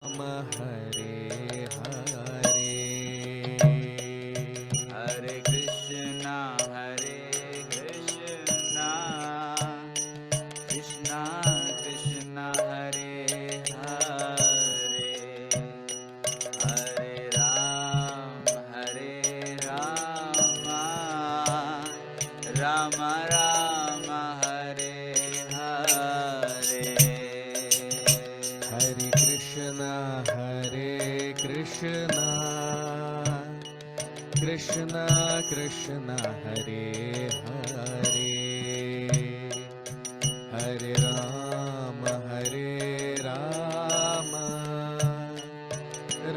हरे हरे हरे कृष्णा कृष्णा कृष्णा हरे हरे हरे राम राम राम हरे हरे हरे कृष्णा कृष्णा कृष्णा हरे हरे हरे राम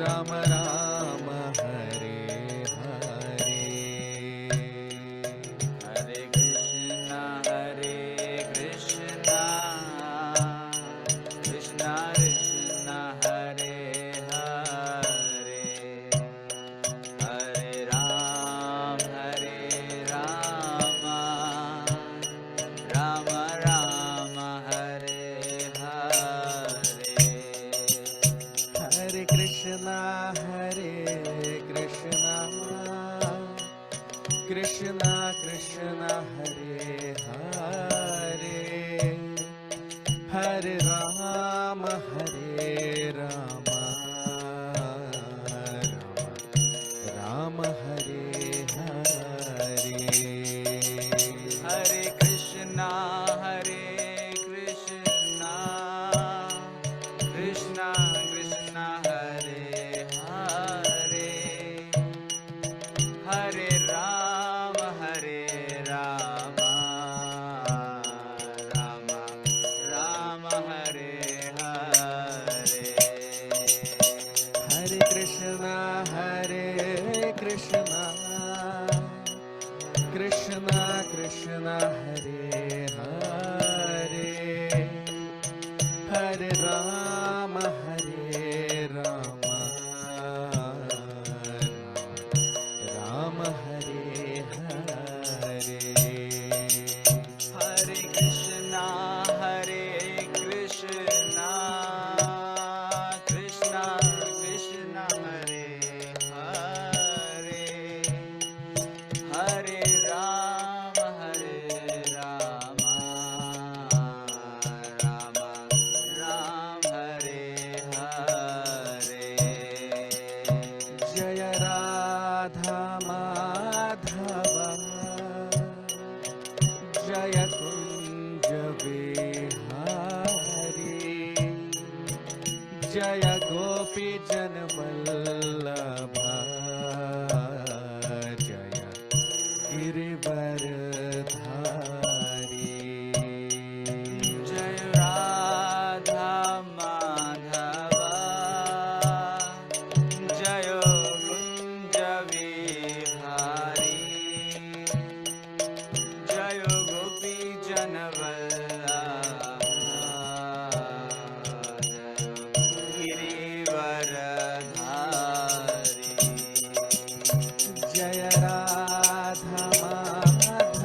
राम राम हरे हरे हरे कृष्णा कृष्णा कृष्णा हरे हरे हरे राम राम राम हरे हरे हरे कृष्णा कृष्णा कृष्णा हरे हरे हरे राम राम हरे हरे हरे कृष्णा कृष्णा कृष्णा हरे हरे हरे राम राम राम हरे हरे हरे कृष्णा कृष्णा कृष्णा हरे हरे हरे राम राम हरे हरे हरे कृष्णा कृष्णा कृष्णा हरे हरे हरे राम राम हरे हरे जय राधा माधव जय कुंज बिहारी जय गोपी जन वल्लभा जय गिरिवरधारी जय राधा माधव जय कुंज विहारी जय गोपी जन गिरिवरधारी जय Radha Madhav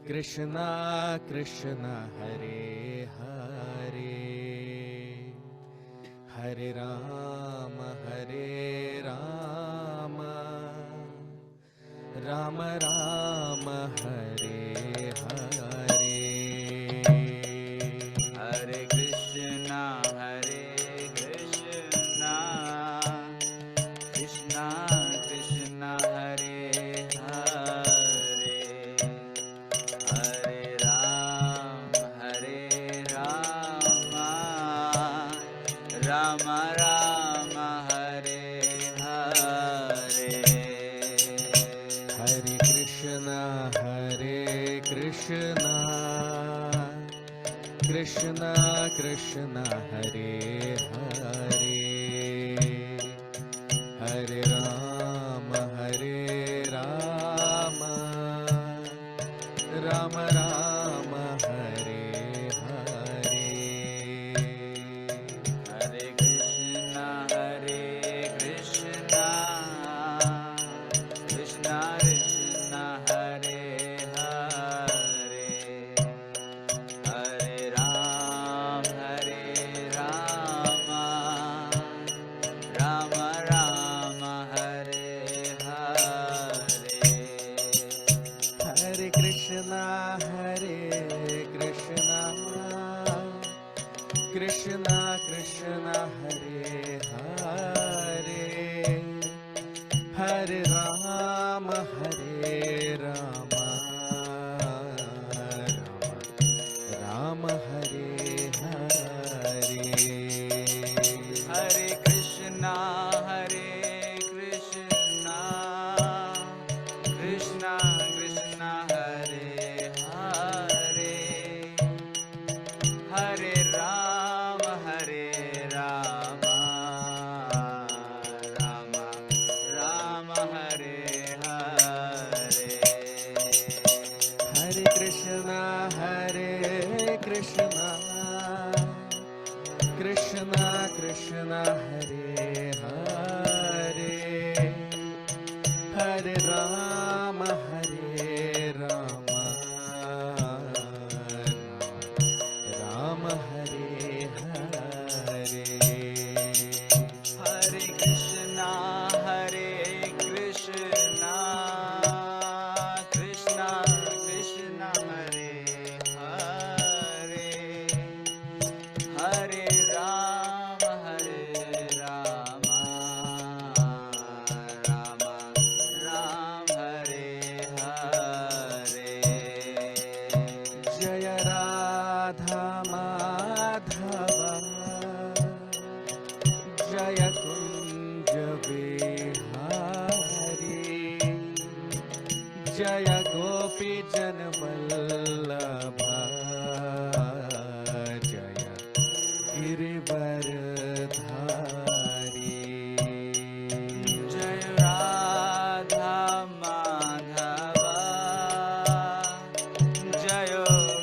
Krishna Krishna Hare Hare, Hare Rama Rama Rama Hare Hare. Hare Krishna Krishna Krishna Hare Hare, Hare Rama Rama Rama Hare Hare. Hare Krishna Krishna Krishna Hare Hare, Hare Rama Rama Rama Hare Hare. Hare Krishna Krishna Krishna Hare Hare, Hare Rama Rama Rama Hare Hare. Hare Krishna Krishna Krishna Hare Hare, Hare Rama Rama Hare Hare. Hare Krishna Krishna Krishna Hare Hare, Hare Rama Rama Rama Hare Hare. Hare Krishna Krishna Krishna Hare Hare, Hare Rama Rama Hare Hare. Hare Krishna Krishna Krishna Hare Hare, Hare Rama Rama Rama Hare Hare. Jaya Radha Madhava, Jaya Kunja Vihari, Jaya Gopi Jana Vallabha, Jaya Girivaradhari. Jai Radha Madhava, Jai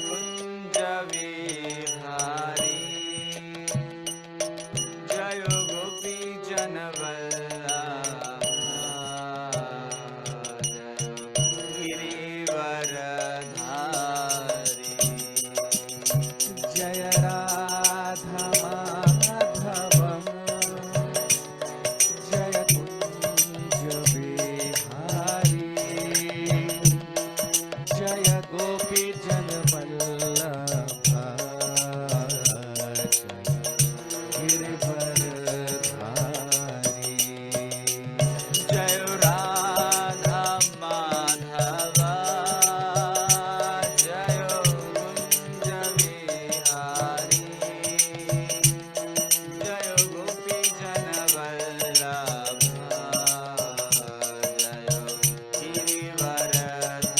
Kunja Vihari, Jai Gopi Jana Vallabha, Girivaradhari. Jaya Radha Madhava, Jaya Kunja Vihari, Jaya Gopi Jana Vallabha, Jaya Girivaradhari. Jai Radha Madhava, Jai Kunja Vihari, Jai Gopi Jana Vallabha, Jai Girivaradhari.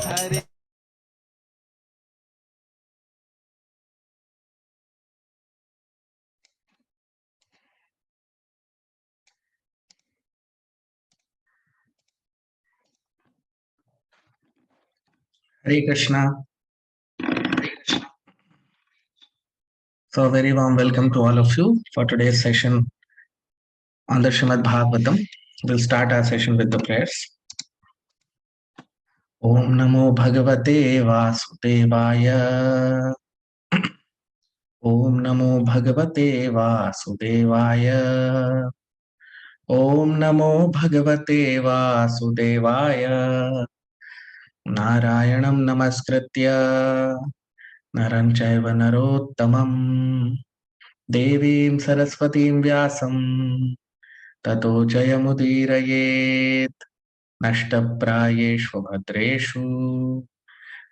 Hare Hare Krishna. So, a very warm welcome to all of you for today's session on the Srimad Bhagavatam. We'll start our session with the prayers. Om Namo Bhagavate Vasudevaya. Om Namo Bhagavate Vasudevaya. Om Namo Bhagavate Vasudevaya. Narayanam Namaskritya Naram Chaiva Narottamam Devim Saraswatim Vyasam Tato Jayamudirayet Nashtaprayeshu Bhadreshu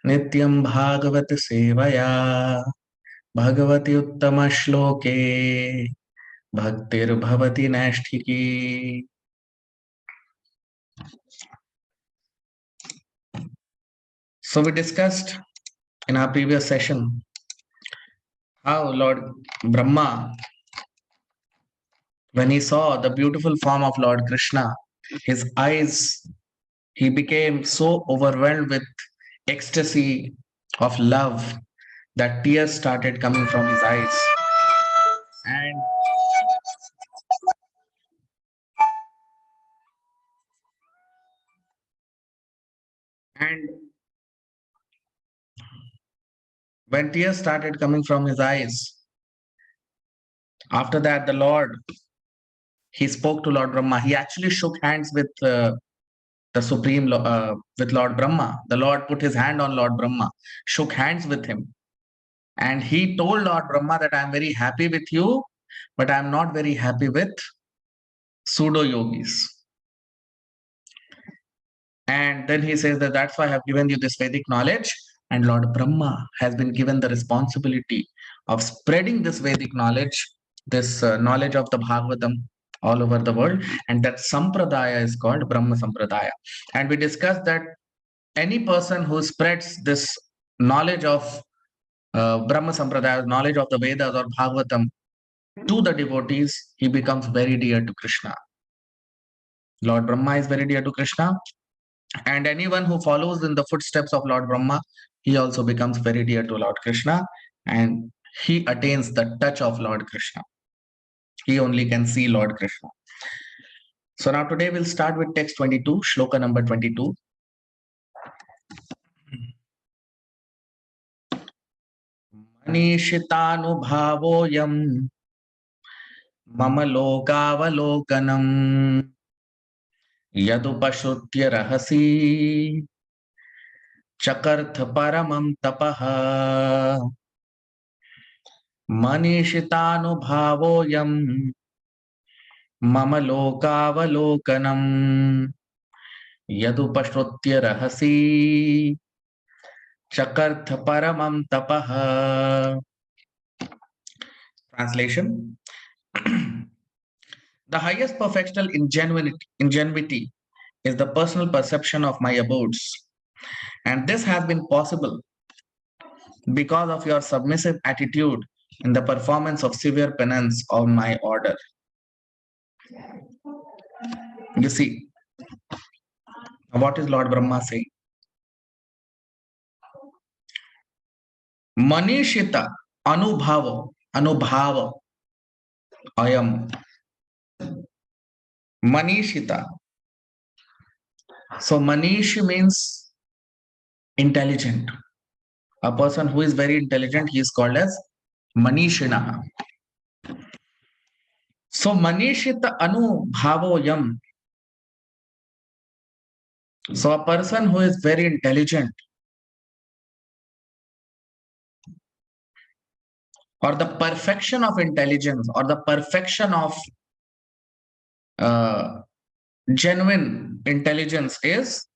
Nityam Bhagavat Sevaya Bhagavati Uttama Shloke Bhaktir Bhavati Nashtiki. So we discussed in our previous session how Lord Brahma, when he saw the beautiful form of Lord Krishna, his eyes, he became so overwhelmed with ecstasy of love that tears started coming from his eyes. And when tears started coming from his eyes, after that, he spoke to Lord Brahma. He actually shook hands with the with Lord Brahma. The Lord put his hand on Lord Brahma, shook hands with him. And he told Lord Brahma that I'm very happy with you, but I'm not very happy with pseudo yogis. And then he says that that's why I have given you this Vedic knowledge. And Lord Brahma has been given the responsibility of spreading this Vedic knowledge, this knowledge of the Bhagavatam all over the world. And that Sampradaya is called Brahma Sampradaya. And we discussed that any person who spreads this knowledge of Brahma Sampradaya, knowledge of the Vedas or Bhagavatam to the devotees, he becomes very dear to Krishna. Lord Brahma is very dear to Krishna. And anyone who follows in the footsteps of Lord Brahma, he also becomes very dear to Lord Krishna, and he attains the touch of Lord Krishna. He only can see Lord Krishna. So now today we'll start with text 22, shloka number 22. Manishitaanubhavoyam mama lokavalokanam yadupashrutya rahasi chakartha paramam tapaha. Manishitaanubhavoyam mama lokavalokanam yadupashrutya rahasi chakartha paramam tapaha. Translation. The highest perfectional ingenuity is the personal perception of my abodes, and this has been possible because of your submissive attitude in the performance of severe penance on my order. You see, what is Lord Brahma saying? Manishita anubhava ayam. Manishita. So Manish means intelligent. A person who is very intelligent, he is called as Manishina. So Manishita anubhavoyam. So a person who is very intelligent, or the perfection of intelligence, or the perfection of genuine intelligence is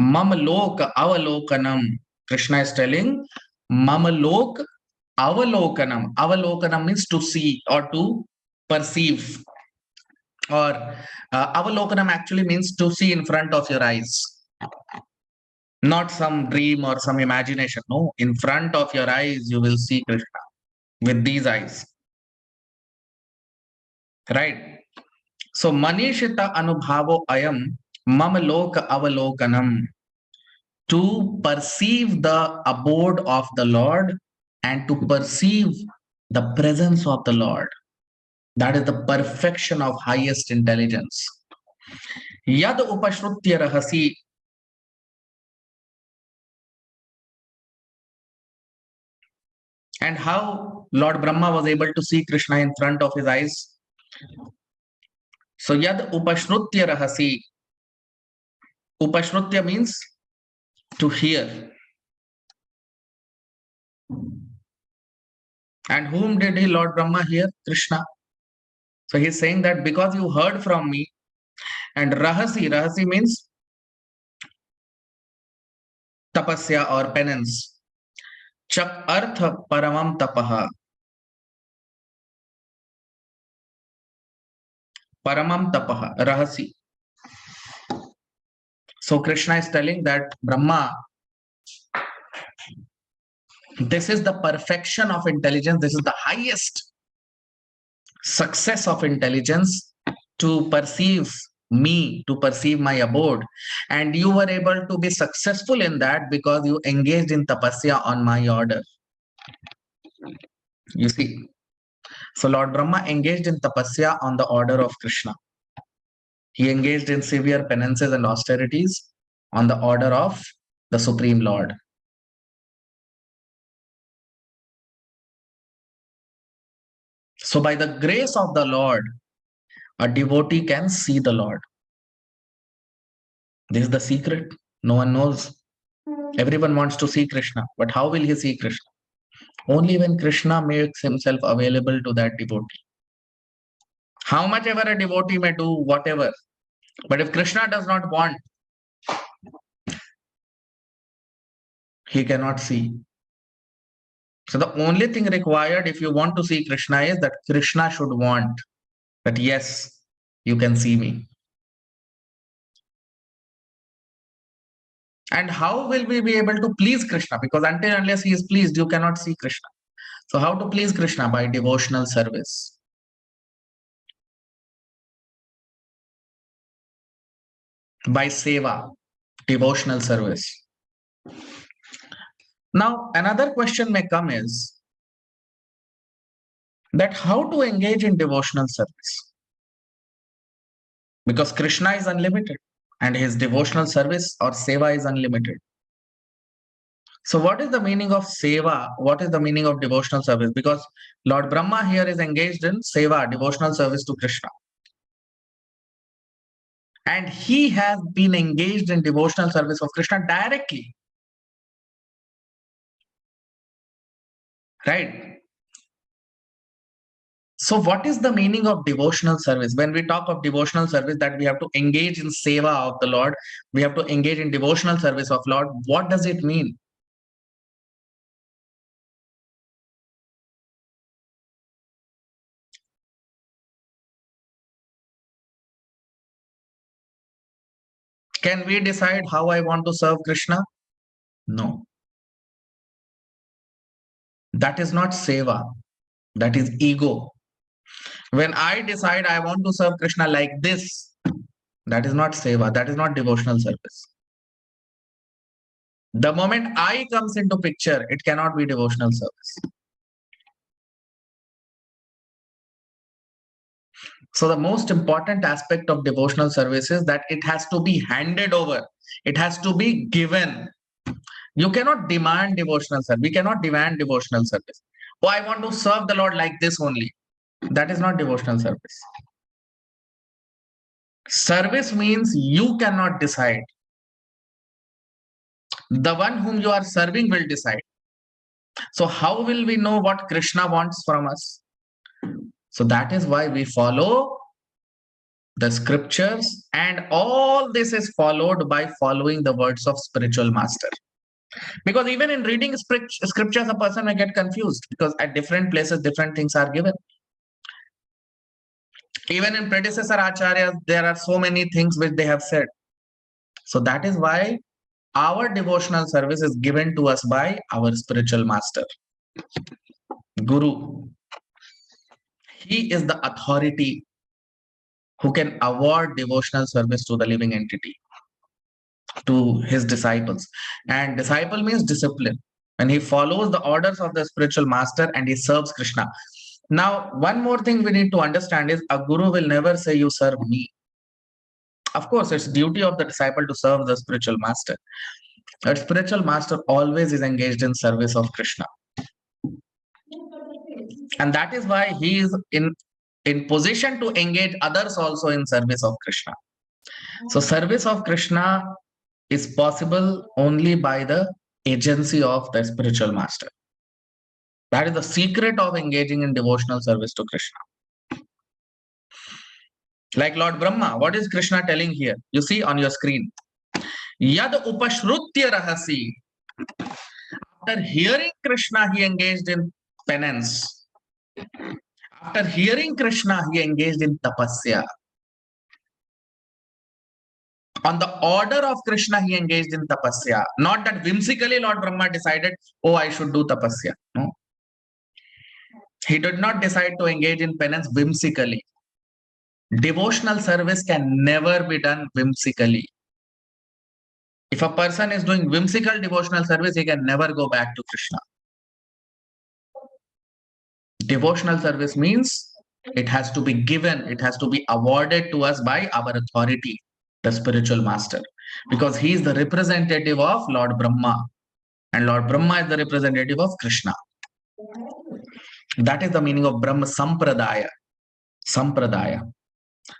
Mamalok Avalokanam. Krishna is telling Mamalok Avalokanam. Avalokanam means to see or to perceive. Or Avalokanam actually means to see in front of your eyes. Not some dream or some imagination. No, in front of your eyes, you will see Krishna with these eyes. Right? So Manishita Anubhavo Ayam Mamaloka Avalokanam. To perceive the abode of the Lord and to perceive the presence of the Lord. That is the perfection of highest intelligence. Yad upashrutya rahasi. And how Lord Brahma was able to see Krishna in front of his eyes? So yad upashrutya rahasi. Upashrutya means to hear. And whom did he, Lord Brahma, hear? Krishna. So he's saying that because you heard from me, and rahasi means tapasya or penance. Chak artha paramam tapaha. Paramam tapaha, rahasi. So Krishna is telling that Brahma, this is the perfection of intelligence. This is the highest success of intelligence, to perceive me, to perceive my abode. And you were able to be successful in that because you engaged in tapasya on my order. You see. So Lord Brahma engaged in tapasya on the order of Krishna. He engaged in severe penances and austerities on the order of the Supreme Lord. So by the grace of the Lord, a devotee can see the Lord. This is the secret. No one knows. Everyone wants to see Krishna, but how will he see Krishna? Only when Krishna makes himself available to that devotee. How much ever a devotee may do, whatever. But if Krishna does not want, he cannot see. So the only thing required if you want to see Krishna is that Krishna should want that, yes, you can see me. And how will we be able to please Krishna? Because until unless he is pleased, you cannot see Krishna. So how to please Krishna? By devotional service. By seva, devotional service. Now, another question may come is that how to engage in devotional service? Because Krishna is unlimited and his devotional service or seva is unlimited. So what is the meaning of seva? What is the meaning of devotional service? Because Lord Brahma here is engaged in seva, devotional service to Krishna. And he has been engaged in devotional service of Krishna directly. Right? So what is the meaning of devotional service? When we talk of devotional service, that we have to engage in seva of the Lord, we have to engage in devotional service of Lord. What does it mean? Can we decide how I want to serve Krishna? No. That is not seva. That is ego. When I decide I want to serve Krishna like this, that is not seva. That is not devotional service. The moment I comes into picture, it cannot be devotional service. So the most important aspect of devotional service is that it has to be handed over. It has to be given. You cannot demand devotional service. We cannot demand devotional service. Oh, I want to serve the Lord like this only. That is not devotional service. Service means you cannot decide. The one whom you are serving will decide. So how will we know what Krishna wants from us? So that is why we follow the scriptures, and all this is followed by following the words of spiritual master. Because even in reading scriptures, a person may get confused because at different places, different things are given. Even in predecessor acharyas, there are so many things which they have said. So that is why our devotional service is given to us by our spiritual master, Guru. He is the authority who can award devotional service to the living entity, to his disciples. And disciple means discipline. And he follows the orders of the spiritual master and he serves Krishna. Now, one more thing we need to understand is a guru will never say, you serve me. Of course, it's duty of the disciple to serve the spiritual master. But spiritual master always is engaged in service of Krishna. And that is why he is in position to engage others also in service of Krishna. So service of Krishna is possible only by the agency of the spiritual master. That is the secret of engaging in devotional service to Krishna. Like Lord Brahma, what is Krishna telling here? You see on your screen. Yad upashrutya rahasi. After hearing Krishna, he engaged in penance. After hearing Krishna, he engaged in tapasya. On the order of Krishna, he engaged in tapasya. Not that whimsically Lord Brahma decided, oh, I should do tapasya. No. He did not decide to engage in penance whimsically. Devotional service can never be done whimsically. If a person is doing whimsical devotional service, he can never go back to Krishna. Devotional service means it has to be given, it has to be awarded to us by our authority, the spiritual master, because he is the representative of Lord Brahma, and Lord Brahma is the representative of Krishna. That is the meaning of Brahma Sampradaya. Sampradaya.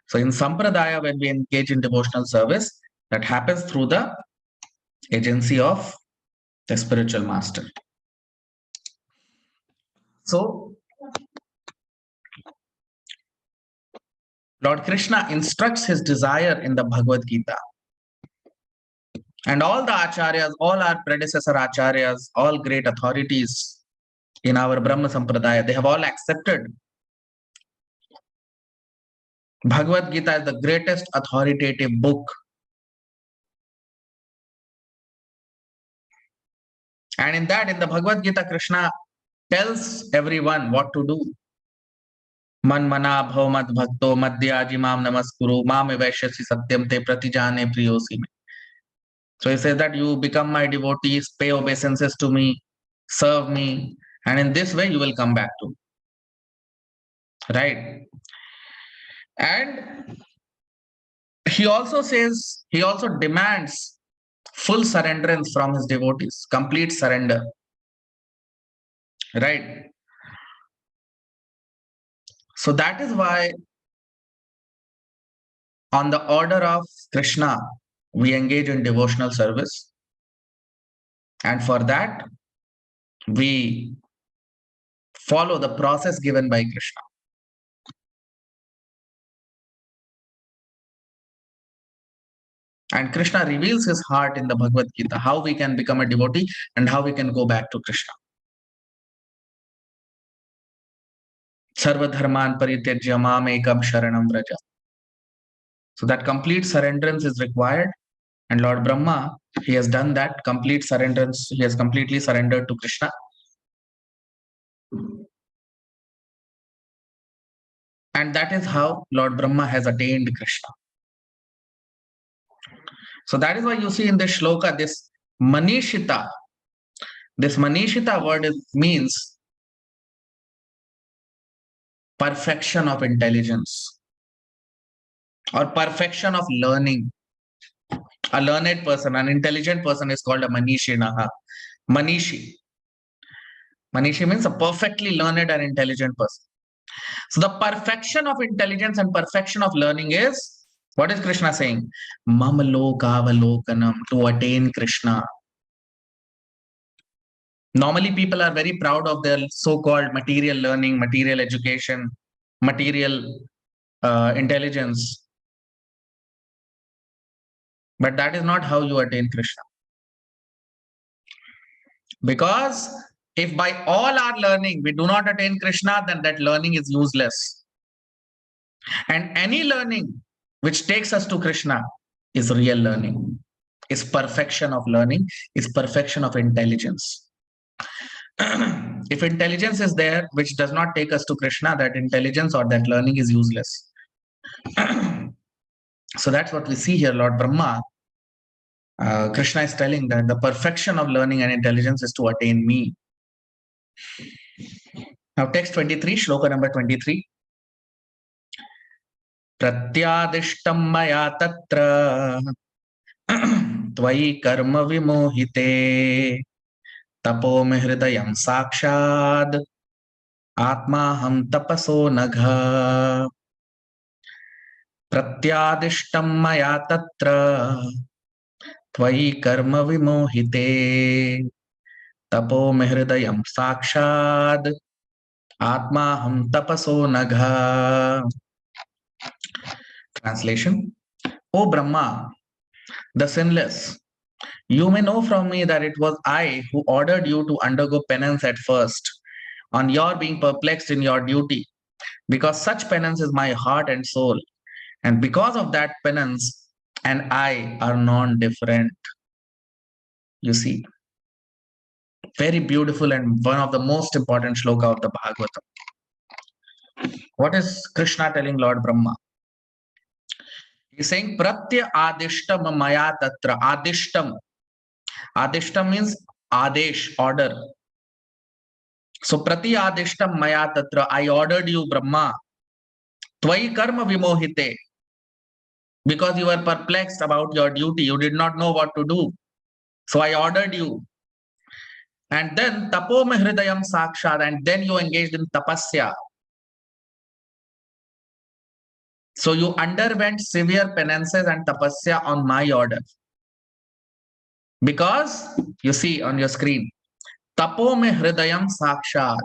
So in Sampradaya, when we engage in devotional service, that happens through the agency of the spiritual master. So Lord Krishna instructs his desire in the Bhagavad Gita. And all the acharyas, all our predecessor acharyas, all great authorities in our Brahma Sampradaya, they have all accepted Bhagavad Gita is the greatest authoritative book. And in the Bhagavad Gita, Krishna tells everyone what to do. Man mana bhav mad bhakto madhyaji mam namaskuru mam evaishyasi satyam te pratijane priyosi me. So he says that you become my devotees, pay obeisances to me, serve me, and in this way you will come back to me. Right? And he also demands full surrenderance from his devotees, complete surrender. Right? So that is why on the order of Krishna, we engage in devotional service. And for that, we follow the process given by Krishna. And Krishna reveals his heart in the Bhagavad Gita, how we can become a devotee and how we can go back to Krishna. Sarva dharman parityajya mam ekam sharanam vraja. So that complete surrenderance is required. And Lord Brahma, he has done that complete surrenderance. He has completely surrendered to Krishna. And that is how Lord Brahma has attained Krishna. So that is why you see in this shloka, this manishita. This manishita word means perfection of intelligence or perfection of learning. A learned person, an intelligent person is called a manishinaha. Manishi. Manishi means a perfectly learned and intelligent person. So the perfection of intelligence and perfection of learning is, what is Krishna saying? Mamalokaavalokanam, to attain Krishna. Normally people are very proud of their so-called material learning, material education, material intelligence. But that is not how you attain Krishna. Because if by all our learning we do not attain Krishna, then that learning is useless. And any learning which takes us to Krishna is real learning, is perfection of learning, is perfection of intelligence. If intelligence is there which does not take us to Krishna, that intelligence or that learning is useless. So that's what we see here. Lord Brahma, Krishna is telling that the perfection of learning and intelligence is to attain me. Now text 23, shloka number 23. Pratyadishtam maya tatra tvai karma vimohite tapo me hridayam sakshad आत्माहं तपसो नघ प्रत्यादिष्टं मया तत्र त्वयि कर्म विमोहिते तपो मे हृदयं साक्षात् आत्माहं तपसो नघ. Translation: O Brahma, the sinless, you may know from me that it was I who ordered you to undergo penance at first, on your being perplexed in your duty, because such penance is my heart and soul, and because of that penance and I are non-different. You see, very beautiful and one of the most important shloka of the Bhagavatam. What is Krishna telling Lord Brahma? He's saying Pratya Adishtam Maya Tatra. Adishtam. Adishtam means Adesh, order. So Prati Adishtam Maya Tatra. I ordered you, Brahma. Tvai Karma Vimohite. Because you were perplexed about your duty. You did not know what to do. So I ordered you. And then Tapo Me Hridayam Sakshad. And then you engaged in tapasya. So you underwent severe penances and tapasya on my order. Because you see on your screen, Tapo Me Hridayam Sakshad.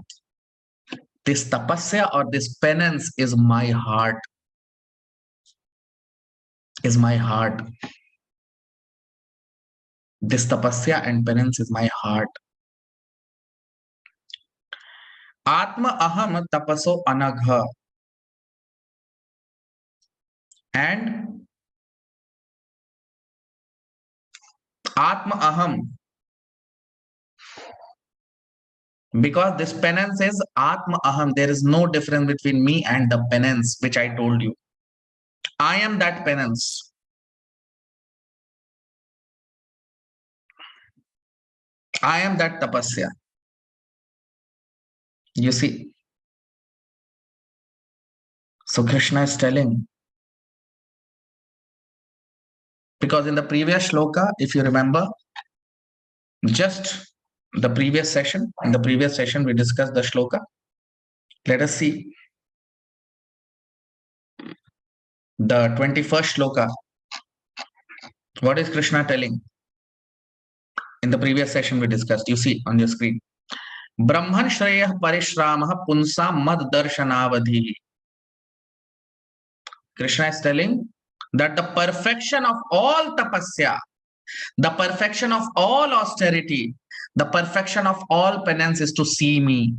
This tapasya or this penance is my heart. Is my heart. This tapasya and penance is my heart. Atma aham tapaso anagha. And Atma aham. Because this penance is Atma aham. There is no difference between me and the penance which I told you. I am that penance. I am that tapasya. You see. So Krishna is telling. Because in the previous shloka, if you remember, just the previous session, in the previous session, we discussed the shloka. Let us see the 21st shloka. What is Krishna telling? In the previous session, we discussed. You see on your screen. Brahman Shreyah Parishramah Punsa Mad Darshanavadhi. Krishna is telling that the perfection of all tapasya, the perfection of all austerity, the perfection of all penance is to see me.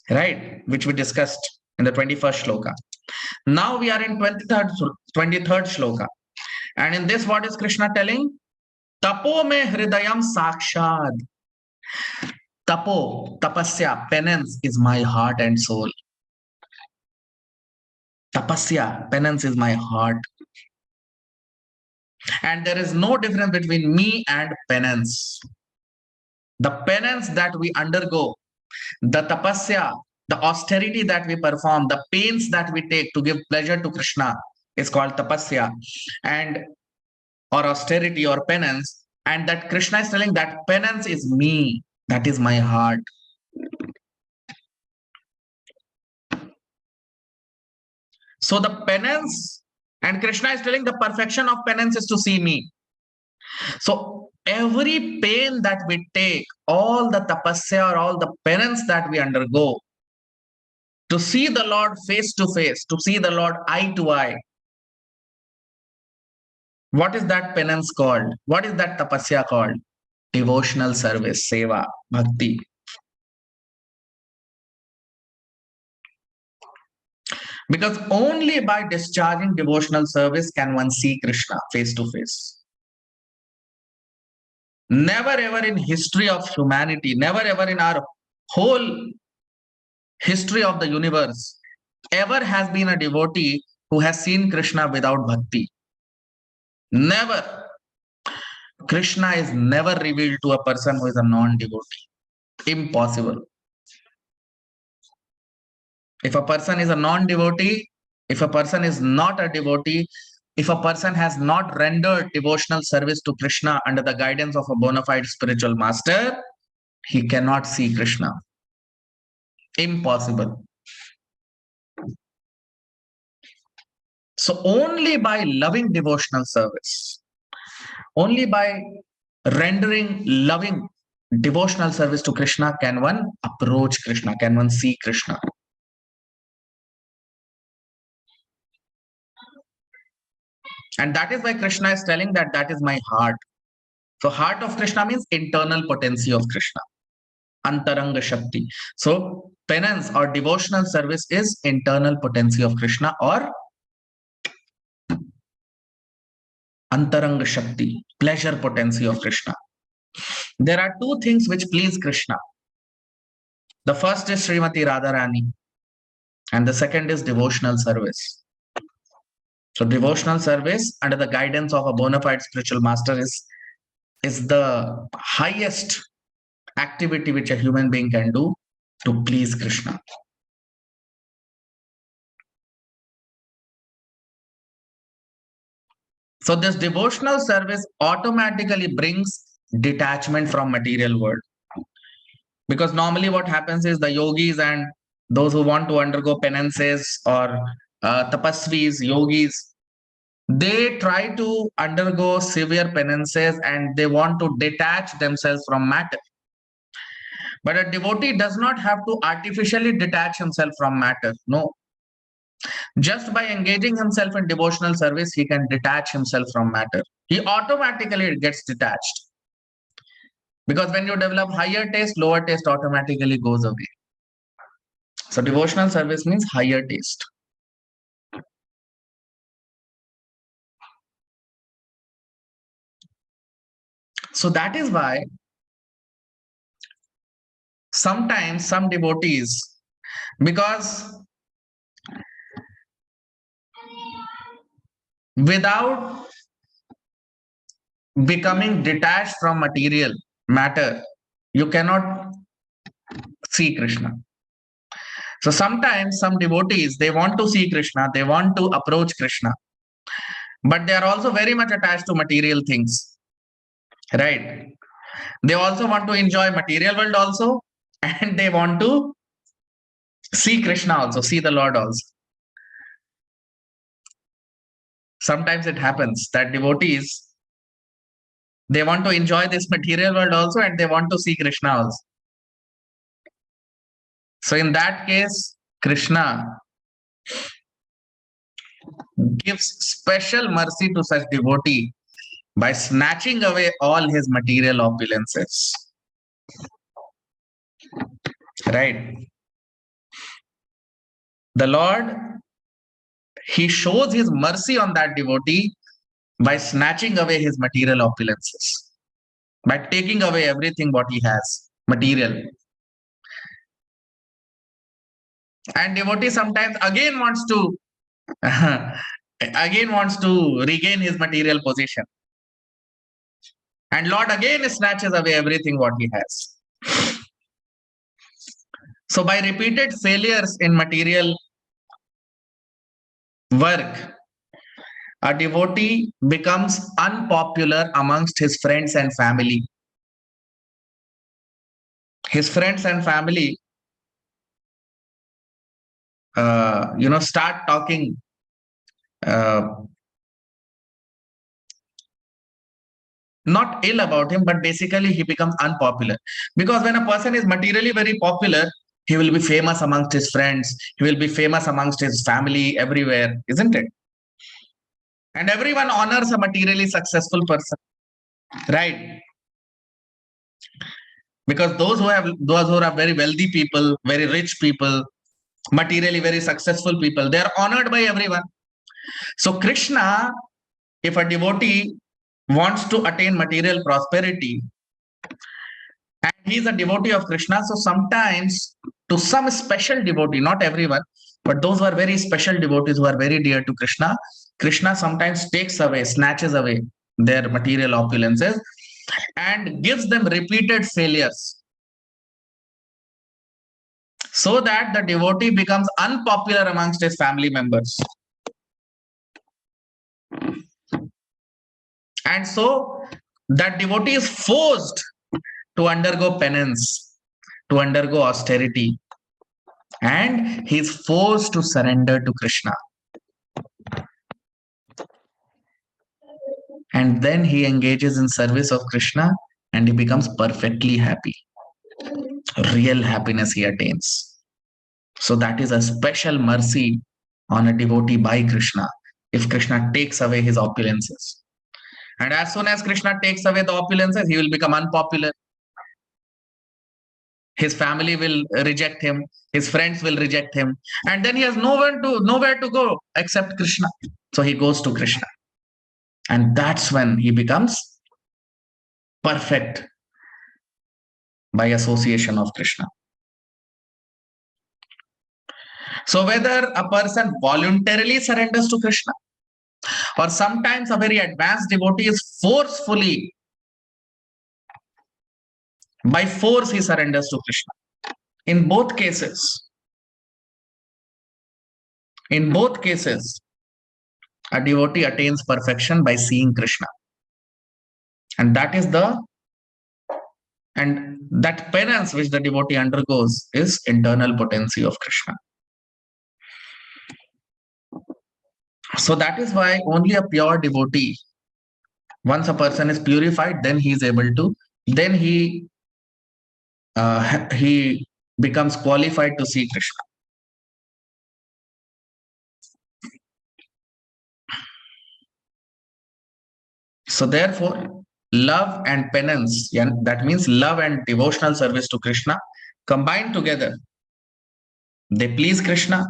Right? Which we discussed in the 21st shloka. Now we are in 23rd shloka. And in this, what is Krishna telling? Tapo me hridayam sakshad. Tapo, tapasya, penance is my heart and soul. Tapasya, penance is my heart. And there is no difference between me and penance. The penance that we undergo, the tapasya, the austerity that we perform, the pains that we take to give pleasure to Krishna is called tapasya, and or austerity or penance. And that Krishna is telling that penance is me, that is my heart. So the penance, and Krishna is telling the perfection of penance is to see me. So every pain that we take, all the tapasya or all the penance that we undergo, to see the Lord face to face, to see the Lord eye to eye. What is that penance called? What is that tapasya called? Devotional service, seva, bhakti. Because only by discharging devotional service can one see Krishna face to face. Never ever in history of humanity, never ever in our whole history of the universe, ever has been a devotee who has seen Krishna without bhakti. Never. Krishna is never revealed to a person who is a non-devotee. Impossible. If a person is a non-devotee, if a person is not a devotee, if a person has not rendered devotional service to Krishna under the guidance of a bona fide spiritual master, he cannot see Krishna. Impossible. So only by loving devotional service, only by rendering loving devotional service to Krishna can one approach Krishna, can one see Krishna. And that is why Krishna is telling that that is my heart. So heart of Krishna means internal potency of Krishna. Antaranga Shakti. So penance or devotional service is internal potency of Krishna or Antaranga Shakti, pleasure potency of Krishna. There are two things which please Krishna. The first is Srimati Radharani and the second is devotional service. So devotional service under the guidance of a bona fide spiritual master is the highest activity which a human being can do to please Krishna. So this devotional service automatically brings detachment from material world. Because normally what happens is the yogis and those who want to undergo penances or tapasvis, yogis, they try to undergo severe penances and they want to detach themselves from matter. But a devotee does not have to artificially detach himself from matter. No. Just by engaging himself in devotional service, he can detach himself from matter. He automatically gets detached. Because when you develop higher taste, lower taste automatically goes away. So devotional service means higher taste. So that is why sometimes some devotees, because without becoming detached from material matter, you cannot see Krishna. So sometimes some devotees, they want to see Krishna, they want to approach Krishna, but they are also very much attached to material things, right? They also want to enjoy material world also, and they want to see Krishna also, see the Lord also. Sometimes it happens that devotees, they want to enjoy this material world also and they want to see Krishna also. So in that case, Krishna gives special mercy to such devotee by snatching away all his material opulences. Right? The Lord, he shows his mercy on that devotee by snatching away his material opulences, by taking away everything what he has, material. And devotee sometimes again wants to regain his material position. And Lord again snatches away everything what he has. So by repeated failures in material work, a devotee becomes unpopular amongst his friends and family. His friends and family, start talking not ill about him, but basically he becomes unpopular. Because when a person is materially very popular, he will be famous amongst his friends, he will be famous amongst his family, everywhere, isn't it? And everyone honors a materially successful person, right? Because those who are very wealthy people, very rich people, materially very successful people, they are honored by everyone. So Krishna, if a devotee wants to attain material prosperity, and he is a devotee of Krishna, so sometimes to some special devotee, not everyone, but those who are very special devotees who are very dear to Krishna, Krishna sometimes takes away, snatches away their material opulences and gives them repeated failures, so that the devotee becomes unpopular amongst his family members. And so that devotee is forced to undergo penance, to undergo austerity. and he is forced to surrender to Krishna. And then he engages in service of Krishna and he becomes perfectly happy. Real happiness he attains. So that is a special mercy on a devotee by Krishna if Krishna takes away his opulences. And as soon as Krishna takes away the opulences, he will become unpopular. His family will reject him, his friends will reject him, and then he has nowhere to go except Krishna. So he goes to Krishna. And that's when he becomes perfect by association of Krishna. So whether a person voluntarily surrenders to Krishna, or sometimes a very advanced devotee is forcefully, by force he surrenders to Krishna. In both cases, a devotee attains perfection by seeing Krishna. And that penance which the devotee undergoes is internal potency of Krishna. So that is why only a pure devotee, once a person is purified, then he is able to, then he becomes qualified to see Krishna. So therefore, love and penance, that means love and devotional service to Krishna, combined together, they please Krishna.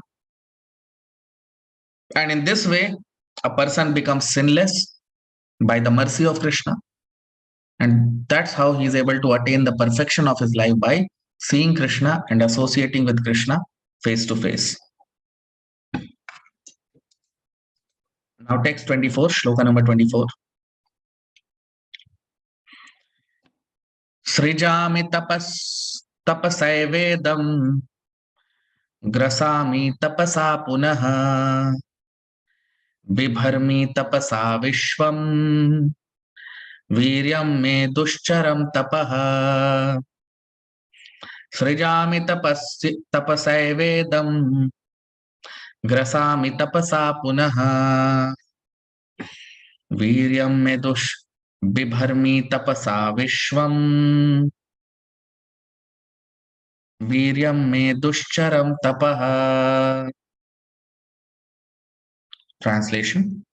And in this way, a person becomes sinless by the mercy of Krishna. And that's how he is able to attain the perfection of his life, by seeing Krishna and associating with Krishna face to face. Now text 24, shloka number 24. Srijami tapasaivedam grasami tapasa punaha bibharmi tapasa vishwam viryam me dushcharam tapaha. Srijami tapasaivedam grasami tapasa punaha वीर्यं मे बिभर्मि तपसा विश्वं वीर्यं मे दुश्चरं तपः. Translation: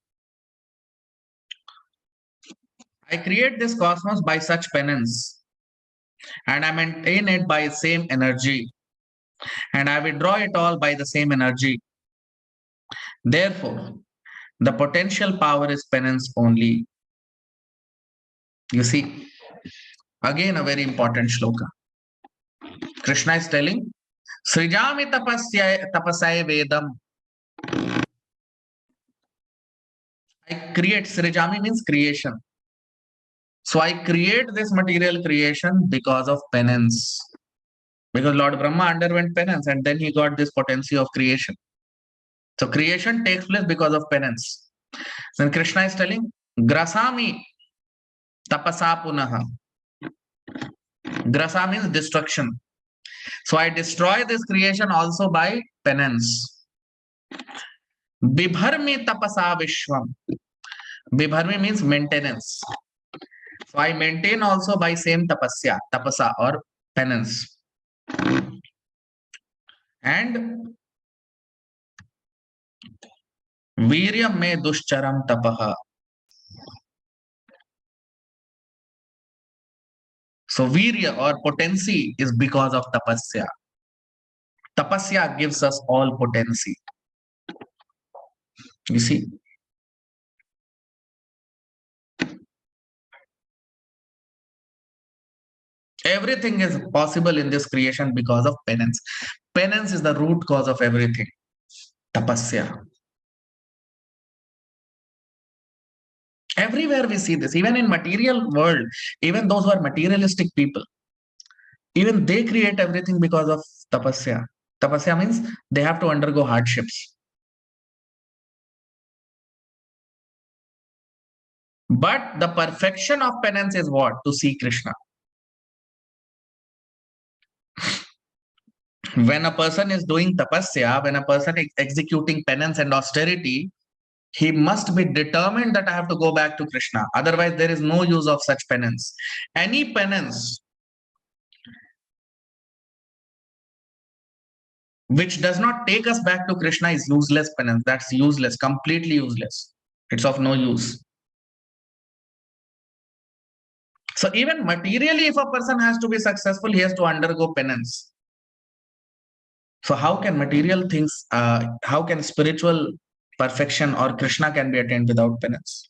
I create this cosmos by such penance, and I maintain it by same energy, and I withdraw it all by the same energy. Therefore, the potential power is penance only. You see, again a very important shloka. Krishna is telling, Srijami tapasaya vedam. I create, Srijami means creation. So I create this material creation because of penance. Because Lord Brahma underwent penance and then he got this potency of creation. So creation takes place because of penance. Then Krishna is telling, Grasami tapasa punaha. Grasa means destruction. So I destroy this creation also by penance. Bibharmi tapasa vishwam. Bibharmi means maintenance. So I maintain also by same tapasa or penance. And Viryam me dushcharam tapaha. So virya or potency is because of tapasya. Tapasya gives us all potency. You see? Everything is possible in this creation because of penance. Penance is the root cause of everything. Tapasya. Everywhere we see this, even in material world, even those who are materialistic people, even they create everything because of tapasya. Tapasya means they have to undergo hardships. But the perfection of penance is what? To see Krishna. When a person is doing tapasya, when a person is executing penance and austerity, he must be determined that I have to go back to Krishna. Otherwise, there is no use of such penance. Any penance which does not take us back to Krishna is useless penance. That's useless, completely useless. It's of no use. So even materially, if a person has to be successful, he has to undergo penance. So how can material things, how can spiritual perfection or Krishna can be attained without penance?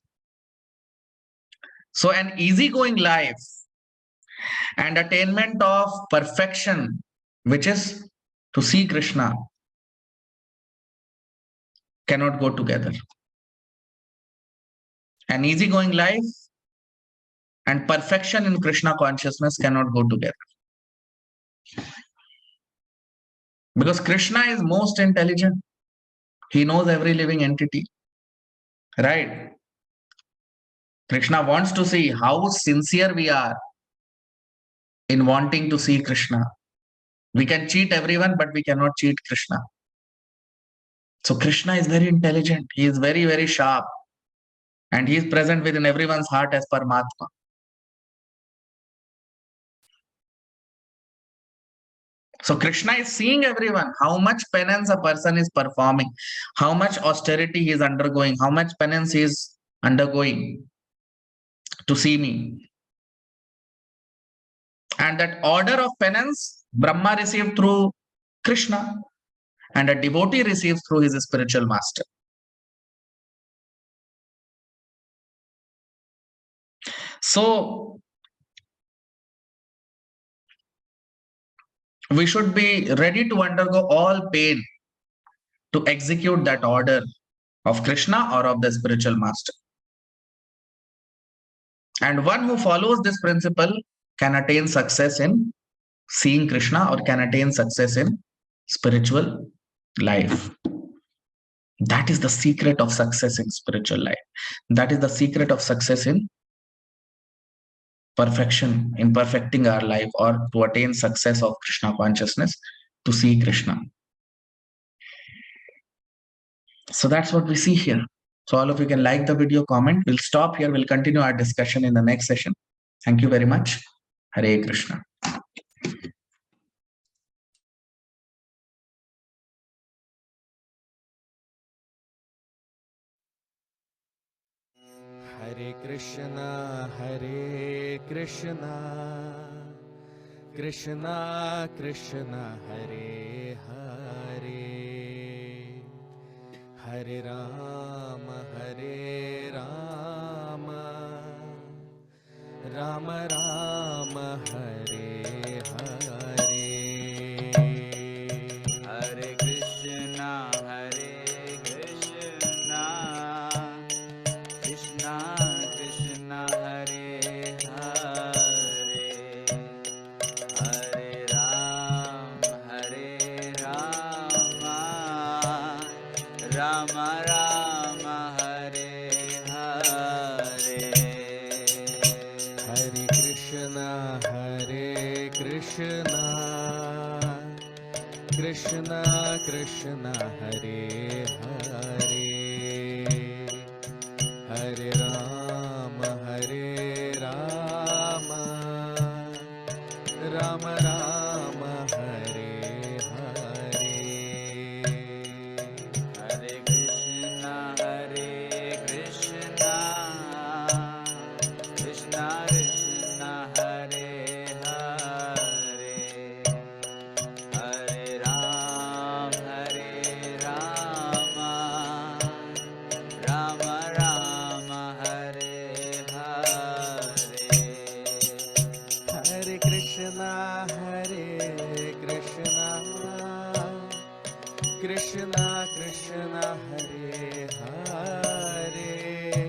So an easygoing life and attainment of perfection, which is to see Krishna, cannot go together. An easygoing life and perfection in Krishna consciousness cannot go together. Because Krishna is most intelligent. He knows every living entity. Right? Krishna wants to see how sincere we are in wanting to see Krishna. We can cheat everyone, but we cannot cheat Krishna. So Krishna is very intelligent. He is very, very sharp. And he is present within everyone's heart as Paramatma. So Krishna is seeing everyone, how much penance a person is performing, how much austerity he is undergoing, how much penance he is undergoing to see me. And that order of penance, Brahma received through Krishna, and a devotee receives through his spiritual master. So we should be ready to undergo all pain to execute that order of Krishna or of the spiritual master. And one who follows this principle can attain success in seeing Krishna or can attain success in spiritual life. That is the secret of success in spiritual life. That is the secret of success in perfection, in perfecting our life or to attain success of Krishna consciousness, to see Krishna. So that's what we see here. So all of you can like the video, comment. We'll stop here. We'll continue our discussion in the next session. Thank you very much. Hare Krishna. Hare Krishna, Krishna Krishna, Hare Hare, Hare Rama, Rama Rama, Hare Hare. Hare Krishna, Krishna Krishna, Hare Hare, Hare Rama, Rama Rama, Hare Hare. Hare Krishna, Krishna Krishna, Hare Hare, Hare Rama, Rama Rama, Hare Hare. Hare Krishna, Krishna Krishna, Hare Hare, Hare Rama, Rama Rama, Hare Hare. Hare Krishna, Krishna Krishna, Hare Hare,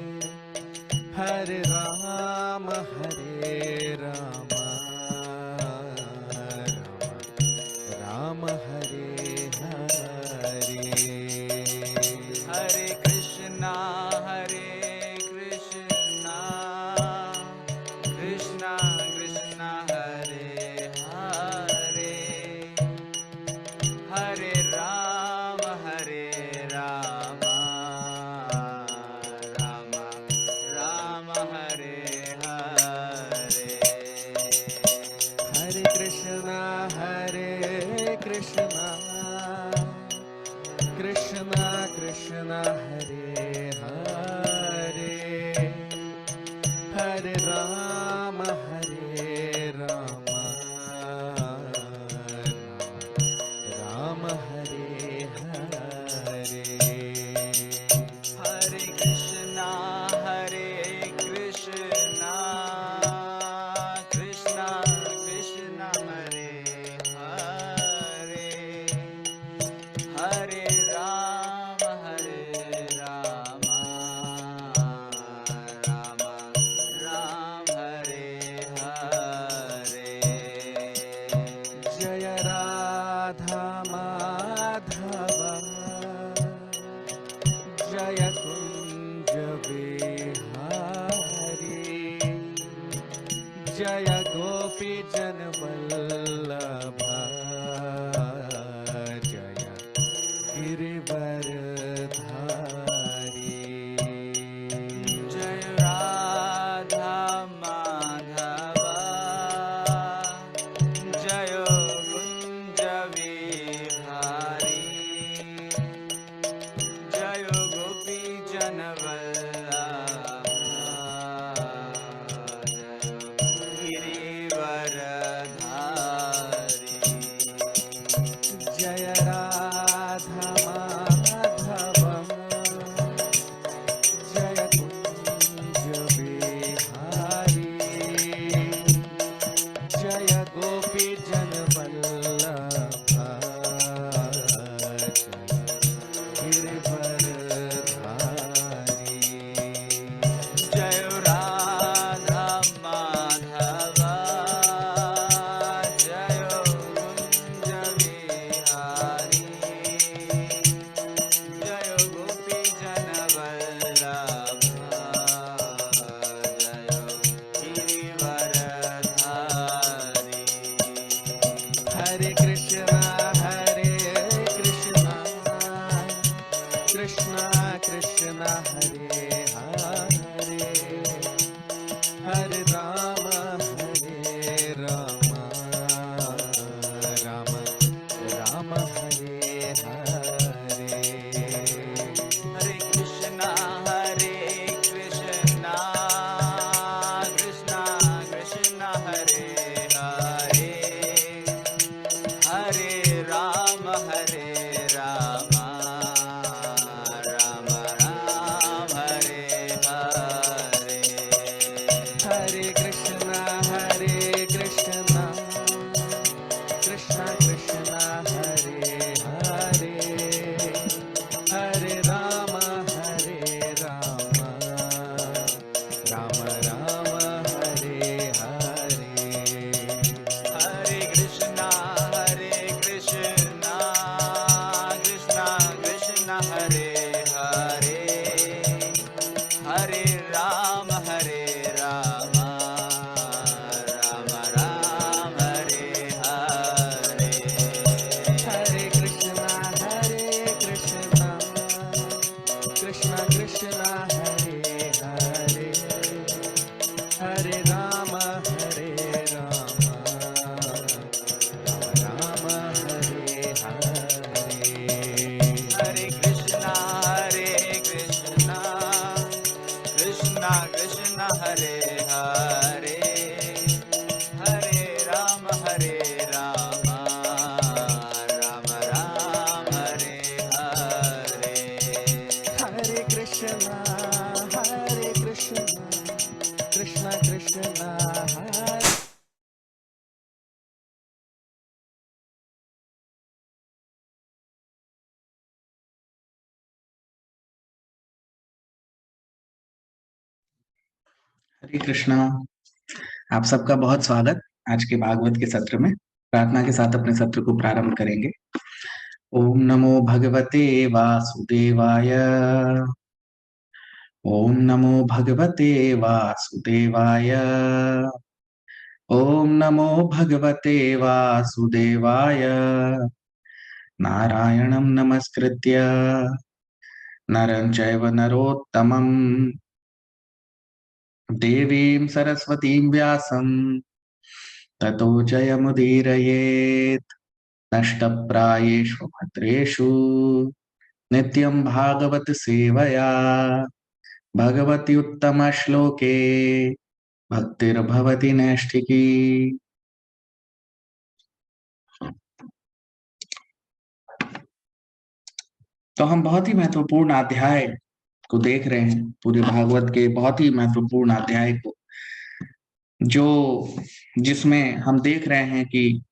Hare Rama, Rama Rama, Hare Hare. Hare Krishna, Krishna Krishna, Hare Hare, Hare Ram, Ram Hare Hare. Hare Krishna, Krishna Krishna Hare Hare, Hare Rama, Rama Ram Hare Hare. जय राधा माधव, जय कुंज बिहारी, जय गोपी जन वल्लभ, जय गिरिवरधारी। जय राधा माधवा, जय कुंज विहारी, जय गोपी जन वल्लभ, गिरिवरधारी। जय राधा माधव, जय कुंज बिहारी, जय गोपी जन वल्लभ, जय गिरिवरधारी। जय राधा माधवा, जय कुंज विहारी, जय गोपी जन वल्लभ, जय गिरिवरधारी। हरे कृष्णा कृष्णा कृष्णा हरे हरे, हरे Ram Ram Ram Hare Hare. Hare Krishna, Krishna Krishna Hare Hare, Hare Ram, Rama Ram Hare Hare. हरे कृष्णा कृष्णा कृष्णा हरे हरे, हरे Ram Ram Ram Hare Hare. Hare Krishna, Krishna Krishna Hare Hare, Hare Ram, Rama Ram Hare Hare. हरे कृष्णा कृष्णा हरे हरे, हरे Ram Ram Hare Hare. Hare Krishna, Krishna Hare Hare, Hare Ram, Rama Ram Hare Hare. हरे कृष्णा कृष्णा हरे। हरे कृष्णा। आप सबका बहुत स्वागत आज के भागवत के सत्र में। प्रार्थना के साथ अपने सत्र को प्रारंभ करेंगे। ओम नमो भगवते वासुदेवाय, ओम नमो भगवते वासुदेवाय, ओम नमो भगवते वासुदेवाय। नारायणं नमस्कृत्य नरं चैव नरोत्तमं, देवीं सरस्वतीं व्यासं ततो जयमुदीरयेत्। नष्टप्रायेषु भद्रेषु नित्यं भागवत सेवया, भगवति उत्तमश्लोके भक्तिर्भवति नैष्ठिकी। तो हम बहुत ही महत्वपूर्ण अध्याय को देख रहे हैं, पूरे भागवत के बहुत ही महत्वपूर्ण अध्याय को, जो जिसमें हम देख रहे हैं कि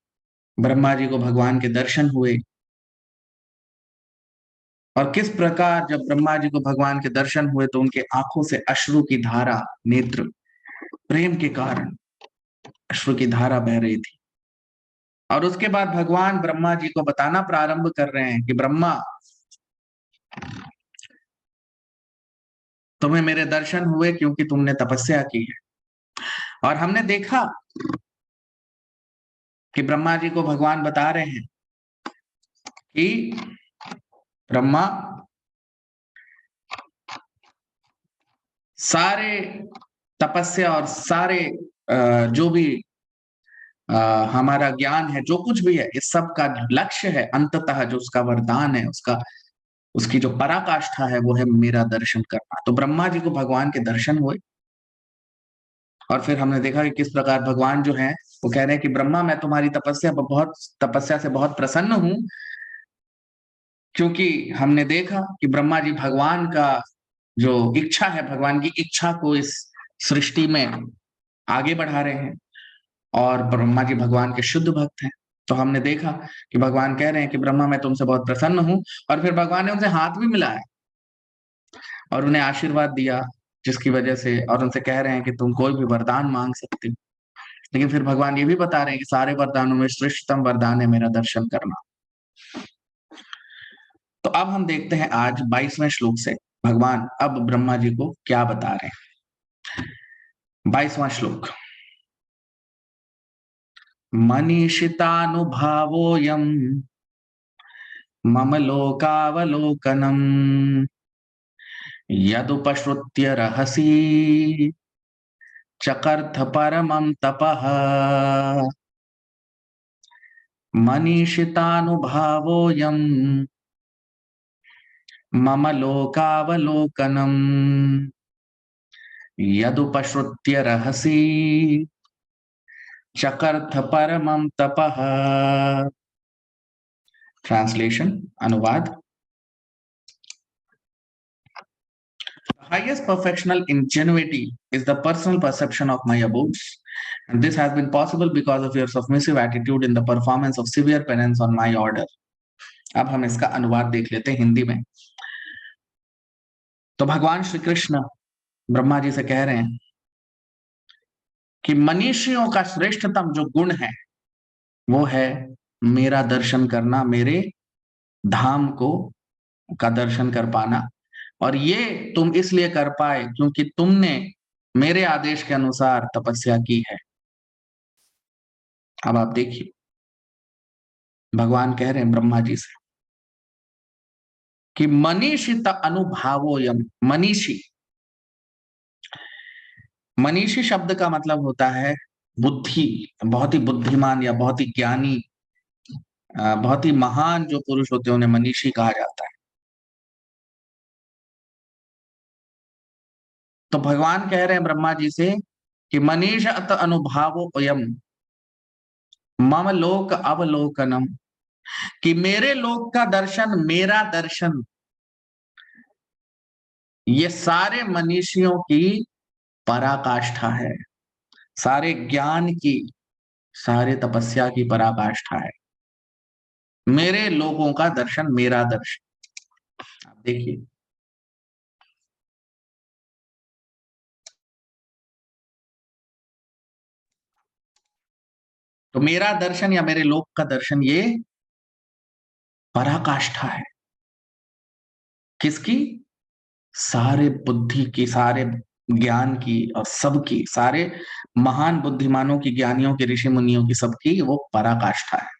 ब्रह्मा जी को भगवान के दर्शन हुए, और किस प्रकार जब ब्रह्मा जी को भगवान के दर्शन हुए तो उनके आंखों से अश्रु की धारा, नेत्र प्रेम के कारण अश्रु की धारा बह रही थी। और उसके बाद भगवान ब्रह्मा जी को बताना प्रारंभ कर रहे हैं कि ब्रह्मा, तुम्हें मेरे दर्शन हुए क्योंकि तुमने तपस्या की है। और हमने देखा कि ब्रह्मा जी को भगवान बता रहे हैं कि ब्रह्मा, सारे तपस्या और सारे जो भी हमारा ज्ञान है, जो कुछ भी है, इस सब का लक्ष्य है अंततः, जो उसका वरदान है, उसकी जो पराकाष्ठा है, वो है मेरा दर्शन करना। तो ब्रह्मा जी को भगवान के दर्शन हुए, और फिर हमने देखा कि किस प्रकार भगवान जो है वो कह रहे हैं कि ब्रह्मा, मैं तुम्हारी तपस्या से बहुत प्रसन्न हूं, क्योंकि हमने देखा कि ब्रह्मा जी भगवान का जो इच्छा है, भगवान की इच्छा को इस सृष्टि में आगे बढ़ा रहे हैं, और ब्रह्मा जी भगवान के शुद्ध भक्त हैं। तो हमने देखा कि भगवान कह रहे हैं कि ब्रह्मा, मैं तुमसे बहुत प्रसन्न हूं, और फिर भगवान ने उनसे हाथ भी मिलाया और उन्हें आशीर्वाद दिया, जिसकी वजह से, और उनसे कह रहे हैं कि तुम कोई भी वरदान मांग सकते हो। लेकिन फिर भगवान ये भी बता रहे हैं कि सारे वरदानों में श्रेष्ठतम वरदान है मेरा दर्शन करना। तो अब हम देखते हैं आज 22वें श्लोक से भगवान अब ब्रह्मा जी को क्या बता रहे हैं। 22वां श्लोक। मनीषितानुभावोऽयं मम लोकावलोकनम् यदुपश्रुत्य रहसि चकर्थ परमं तपः। मनीषितानुभावोऽयं मम लोकावलोकनम् यदुपश्रुत्य रहसि चकर्थ परमं तपः। ट्रांसलेशन, अनुवाद। Highest perfectional ingenuity is the personal perception of my abodes, and this has been possible because of your submissive attitude in the performance of severe penance on my order. अब हम इसका अनुवाद देख लेते हैं हिंदी में। तो भगवान श्री कृष्ण ब्रह्मा जी से कह रहे हैं कि मनीषियों का श्रेष्ठतम जो गुण है वो है मेरा दर्शन करना, मेरे धाम का दर्शन कर पाना। और ये तुम इसलिए कर पाए क्योंकि तुमने मेरे आदेश के अनुसार तपस्या की है। अब आप देखिए, भगवान कह रहे हैं ब्रह्मा जी से कि मनीषित अनुभावोयम। मनीषी, मनीषी शब्द का मतलब होता है बुद्धि, बहुत ही बुद्धिमान या बहुत ही ज्ञानी, बहुत ही महान जो पुरुष होते हैं उन्हें मनीषी कहा जाता है। तो भगवान कह रहे हैं ब्रह्मा जी से कि मनीष अत अनुभावोयम मम लोक अवलोकनम, कि मेरे लोक का दर्शन, मेरा दर्शन, ये सारे मनीषियों की पराकाष्ठा है, सारे ज्ञान की, सारे तपस्या की पराकाष्ठा है। मेरे लोगों का दर्शन, मेरा दर्शन। आप देखिए, तो मेरा दर्शन या मेरे लोक का दर्शन ये पराकाष्ठा है। किसकी? सारे बुद्धि की, सारे ज्ञान की, और सबकी, सारे महान बुद्धिमानों की, ज्ञानियों की, ऋषि मुनियों की, सबकी वो पराकाष्ठा है।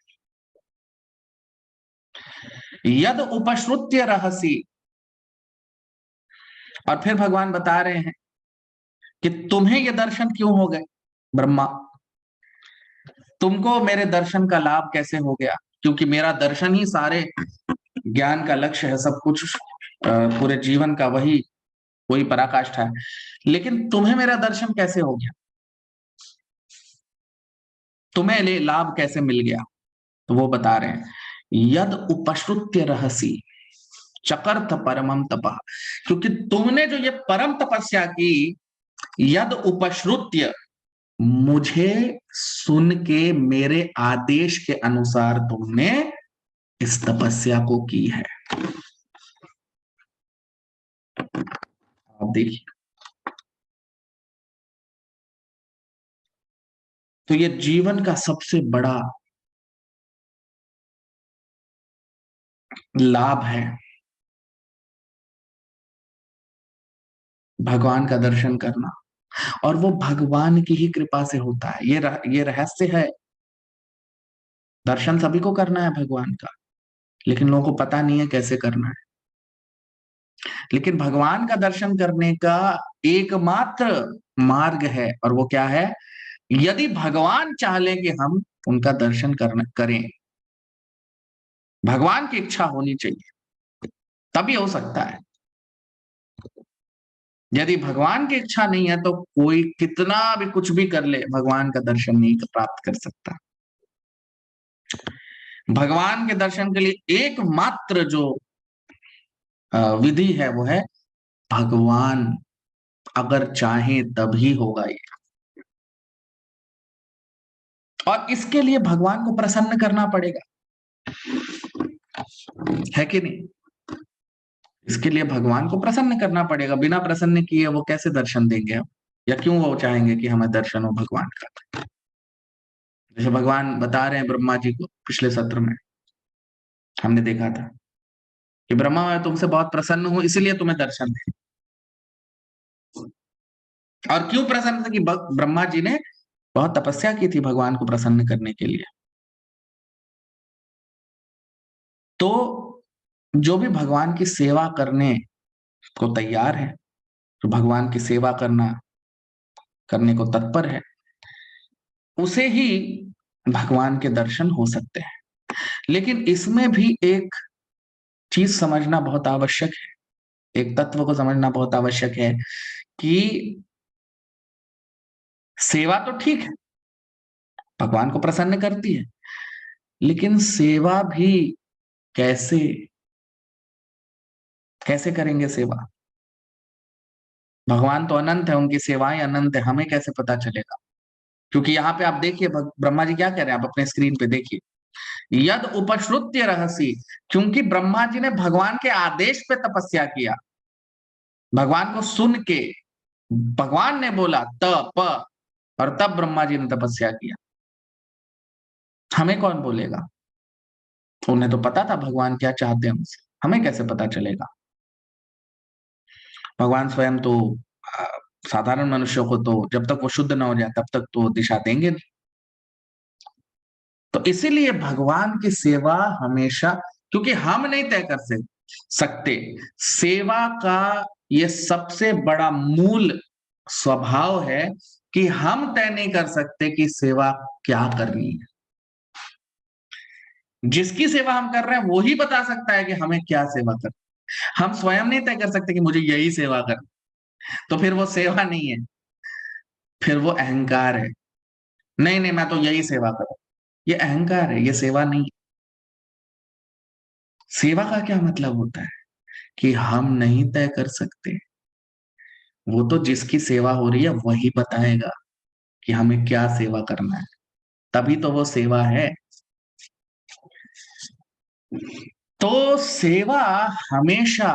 यद उपश्रुत्य रहसी, और फिर भगवान बता रहे हैं कि तुम्हें ये दर्शन क्यों हो गए ब्रह्मा, तुमको मेरे दर्शन का लाभ कैसे हो गया, क्योंकि मेरा दर्शन ही सारे ज्ञान का लक्ष्य है, सब कुछ पूरे जीवन का वही पराकाष्ठा है। लेकिन तुम्हें मेरा दर्शन कैसे हो गया? तुम्हें लाभ कैसे मिल गया? तो वो बता रहे हैं, यद उपश्रुत्य रहसी चकर्थ परमम तपः, क्योंकि तुमने जो ये परम तपस्या की, यद उपश्रुत्य, मुझे सुन के मेरे आदेश के अनुसार तुमने इस तपस्या को की है। आप देखिए, तो ये जीवन का सबसे बड़ा लाभ है, भगवान का दर्शन करना। और वो भगवान की ही कृपा से होता है। ये रहस्य है। दर्शन सभी को करना है भगवान का, लेकिन लोगों को पता नहीं है कैसे करना है। लेकिन भगवान का दर्शन करने का एकमात्र मार्ग है, और वो क्या है? यदि भगवान चाह ले कि हम उनका दर्शन करें, भगवान की इच्छा होनी चाहिए, तभी हो सकता है। यदि भगवान की इच्छा नहीं है, तो कोई कितना भी कुछ भी कर ले, भगवान का दर्शन नहीं प्राप्त कर सकता। भगवान के दर्शन के लिए एकमात्र जो विधि है, वो है भगवान अगर चाहे तभी होगा ये। और इसके लिए भगवान को प्रसन्न करना पड़ेगा, है कि नहीं? इसके लिए भगवान को प्रसन्न करना पड़ेगा। बिना प्रसन्न किए वो कैसे दर्शन देंगे हम? या क्यों वो चाहेंगे कि हमें दर्शन हो भगवान का? जैसे भगवान बता रहे हैं ब्रह्मा जी को, पिछले सत्र में हमने देखा था कि ब्रह्मा, मैं तुमसे बहुत प्रसन्न हूं, इसीलिए तुम्हें दर्शन दे। और क्यों प्रसन्न थे? कि ब्रह्मा जी ने बहुत तपस्या की थी भगवान को प्रसन्न करने के लिए। तो जो भी भगवान की सेवा करने को तैयार है, जो भगवान की सेवा करने को तत्पर है, उसे ही भगवान के दर्शन हो सकते हैं। लेकिन इसमें भी एक चीज समझना बहुत आवश्यक है, एक तत्व को समझना बहुत आवश्यक है कि सेवा तो ठीक है, भगवान को प्रसन्न करती है, लेकिन सेवा भी कैसे कैसे करेंगे सेवा? भगवान तो अनंत है, उनकी सेवाएं अनंत है, हमें कैसे पता चलेगा? क्योंकि यहाँ पे आप देखिए, ब्रह्मा जी क्या कह रहे हैं, आप अपने स्क्रीन पे देखिए, यद उपश्रुत्य रहसी, क्योंकि ब्रह्मा जी ने भगवान के आदेश पे तपस्या किया, भगवान को सुन के भगवान ने बोला तप, और तब ब्रह्मा जी ने तपस्या किया। हमें कौन बोलेगा? उन्हें तो पता था भगवान क्या चाहते हैं हमसे, हमें कैसे पता चलेगा? भगवान स्वयं तो अ, साधारण मनुष्यों को तो जब तक वो शुद्ध ना हो जाए तब तक तो दिशा देंगे नहीं। तो इसीलिए भगवान की सेवा हमेशा, क्योंकि हम नहीं तय कर सकते, सेवा का ये सबसे बड़ा मूल स्वभाव है कि हम तय नहीं कर सकते कि सेवा क्या करनी है। जिसकी सेवा हम कर रहे हैं वो ही बता सकता है कि हमें क्या सेवा करनी है। हम स्वयं नहीं तय कर सकते कि मुझे यही सेवा करनी, तो फिर वो सेवा नहीं है, फिर वो अहंकार है। नहीं नहीं, मैं तो यही सेवा करूं, ये अहंकार है, ये सेवा नहीं। सेवा का क्या मतलब होता है? कि हम नहीं तय कर सकते, वो तो जिसकी सेवा हो रही है वही बताएगा कि हमें क्या सेवा करना है, तभी तो वो सेवा है। तो सेवा हमेशा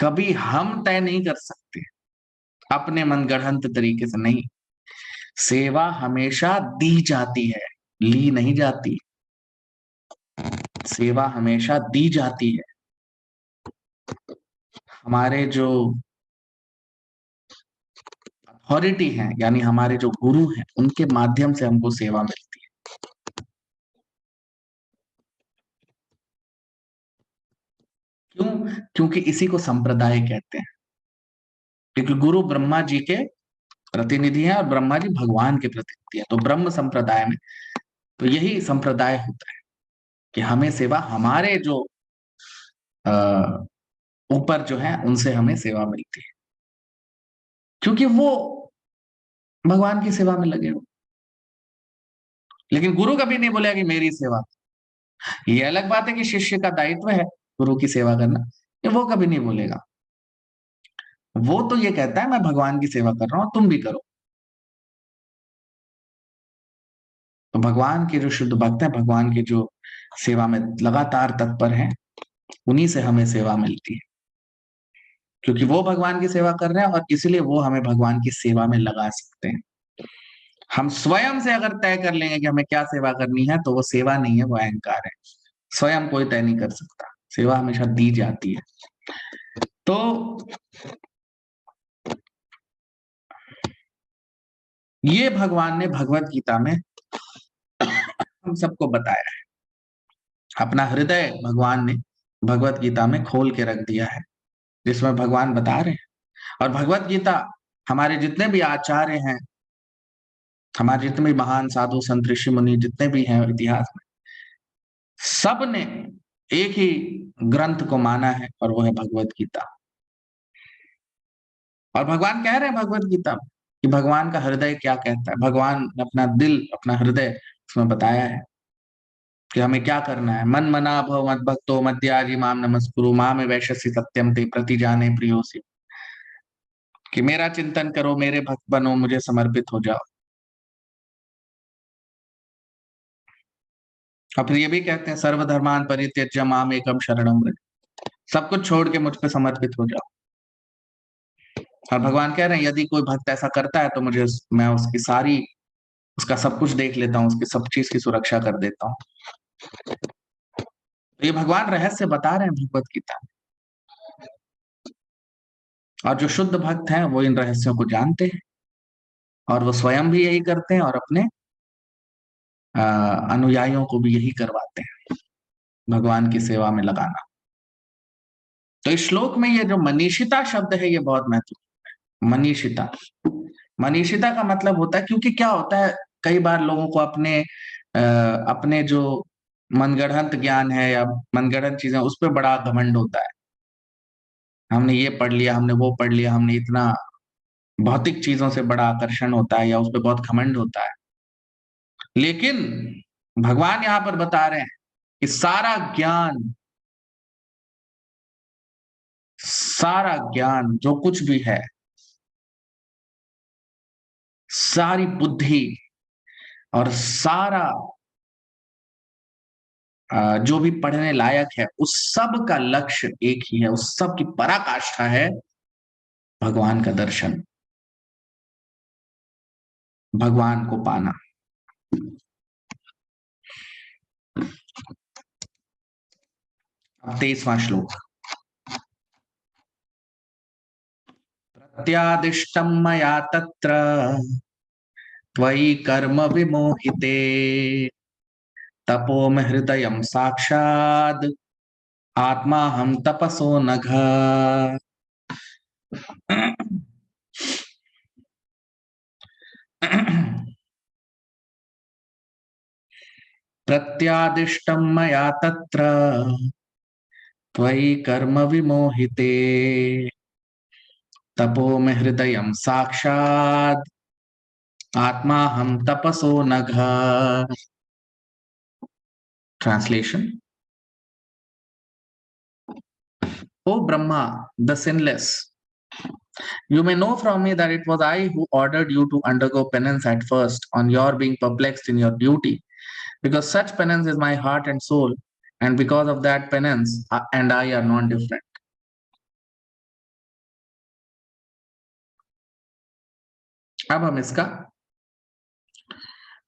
कभी हम तय नहीं कर सकते, अपने मनगढ़ंत तरीके से नहीं। सेवा हमेशा दी जाती है, ली नहीं जाती। सेवा हमेशा दी जाती है। हमारे जो अथॉरिटी हैं, यानी हमारे जो गुरु हैं, उनके माध्यम से हमको सेवा मिलती है। क्यों? क्योंकि इसी को संप्रदाय कहते हैं। क्योंकि गुरु ब्रह्मा जी के प्रतिनिधि हैं और ब्रह्मा जी भगवान के प्रतिनिधि हैं। तो ब्रह्म संप्रदाय में तो यही संप्रदाय होता है कि हमें सेवा हमारे जो अ, ऊपर जो है उनसे हमें सेवा मिलती है, क्योंकि वो भगवान की सेवा में लगे हो। लेकिन गुरु कभी नहीं बोलेगा कि मेरी सेवा। ये अलग बात है कि शिष्य का दायित्व है गुरु की सेवा करना, ये वो कभी नहीं बोलेगा। वो तो ये कहता है मैं भगवान की सेवा कर रहा हूं, तुम भी करो। तो भगवान के जो शुद्ध भक्त हैं, भगवान के जो सेवा में लगातार तत्पर हैं, उन्हीं से हमें सेवा मिलती है, क्योंकि वो भगवान की सेवा कर रहे हैं और इसलिए वो हमें भगवान की सेवा में लगा सकते हैं। हम स्वयं से अगर तय कर लेंगे कि हमें क्या सेवा करनी है, तो वो सेवा नहीं है, वो अहंकार है। स्वयं कोई तय नहीं कर सकता, सेवा हमेशा दी जाती है। तो ये भगवान ने भगवत गीता में हम सबको बताया है। अपना हृदय भगवान ने भगवत गीता में खोल के रख दिया है, जिसमें भगवान बता रहे हैं। और भगवत गीता हमारे जितने भी आचार्य हैं, हमारे जितने भी महान साधु संत ऋषि मुनि जितने भी हैं इतिहास में, सब ने एक ही ग्रंथ को माना है, और वो है भगवत गीता। और भगवान कह रहे हैं भगवत गीता में कि भगवान का हृदय क्या कहता है। भगवान ने अपना दिल, अपना हृदय उसमें बताया है कि हमें क्या करना है। मन मना भव मद भक्तो मद्याजी माम नमस्कुरु माम वैश्यसि सत्यम ते प्रति जाने प्रियोसि, कि मेरा चिंतन करो, मेरे भक्त बनो, मुझे समर्पित हो जाओ। और फिर ये भी कहते हैं सर्वधर्मान परित्यज्य माम एकम शरणम व्रज, सब कुछ छोड़ के मुझ पे समर्पित हो जाओ। और भगवान कह रहे हैं यदि कोई भक्त ऐसा करता है तो मैं उसकी सारी, उसका सब कुछ देख लेता हूँ, उसकी सब चीज की सुरक्षा कर देता हूँ। तो ये भगवान रहस्य बता रहे हैं भगवत गीता में। और जो शुद्ध भक्त हैं वो इन रहस्यों को जानते हैं, और वो स्वयं भी यही करते हैं और अपने अनुयायियों को भी यही करवाते हैं, भगवान की सेवा में लगाना। तो इस श्लोक में ये जो मनीषिता शब्द है ये बहुत महत्वपूर्ण है। मनीषिता, मनीषिता का मतलब होता है, क्योंकि क्या होता है कई बार लोगों को अपने जो मनगढ़ंत ज्ञान है या मनगढ़ंत चीजें, उस पर बड़ा घमंड होता है। हमने ये पढ़ लिया, हमने वो पढ़ लिया, हमने इतना, भौतिक चीजों से बड़ा आकर्षण होता है या उस पर बहुत घमंड होता है। लेकिन भगवान यहाँ पर बता रहे हैं कि सारा ज्ञान जो कुछ भी है, सारी बुद्धि और सारा जो भी पढ़ने लायक है, उस सब का लक्ष्य एक ही है, उस सब की पराकाष्ठा है भगवान का दर्शन, भगवान को पाना। 23वां श्लोक। प्रत्यादिष्टं मया तत्र त्वयि कर्म विमोहिते तपो में हृदयं साक्षात् आत्मा हम तपसो नघ। प्रत्यादिष्टं मया तत्र त्वयि कर्म विमोहिते तपो में हृदयं साक्षात् आत्मा हम तपसो नघ। Translation: O Brahma, the sinless, you may know from me that it was I who ordered you to undergo penance at first on your being perplexed in your duty, because such penance is my heart and soul, and because of that penance and I are non-different. अब हम इसका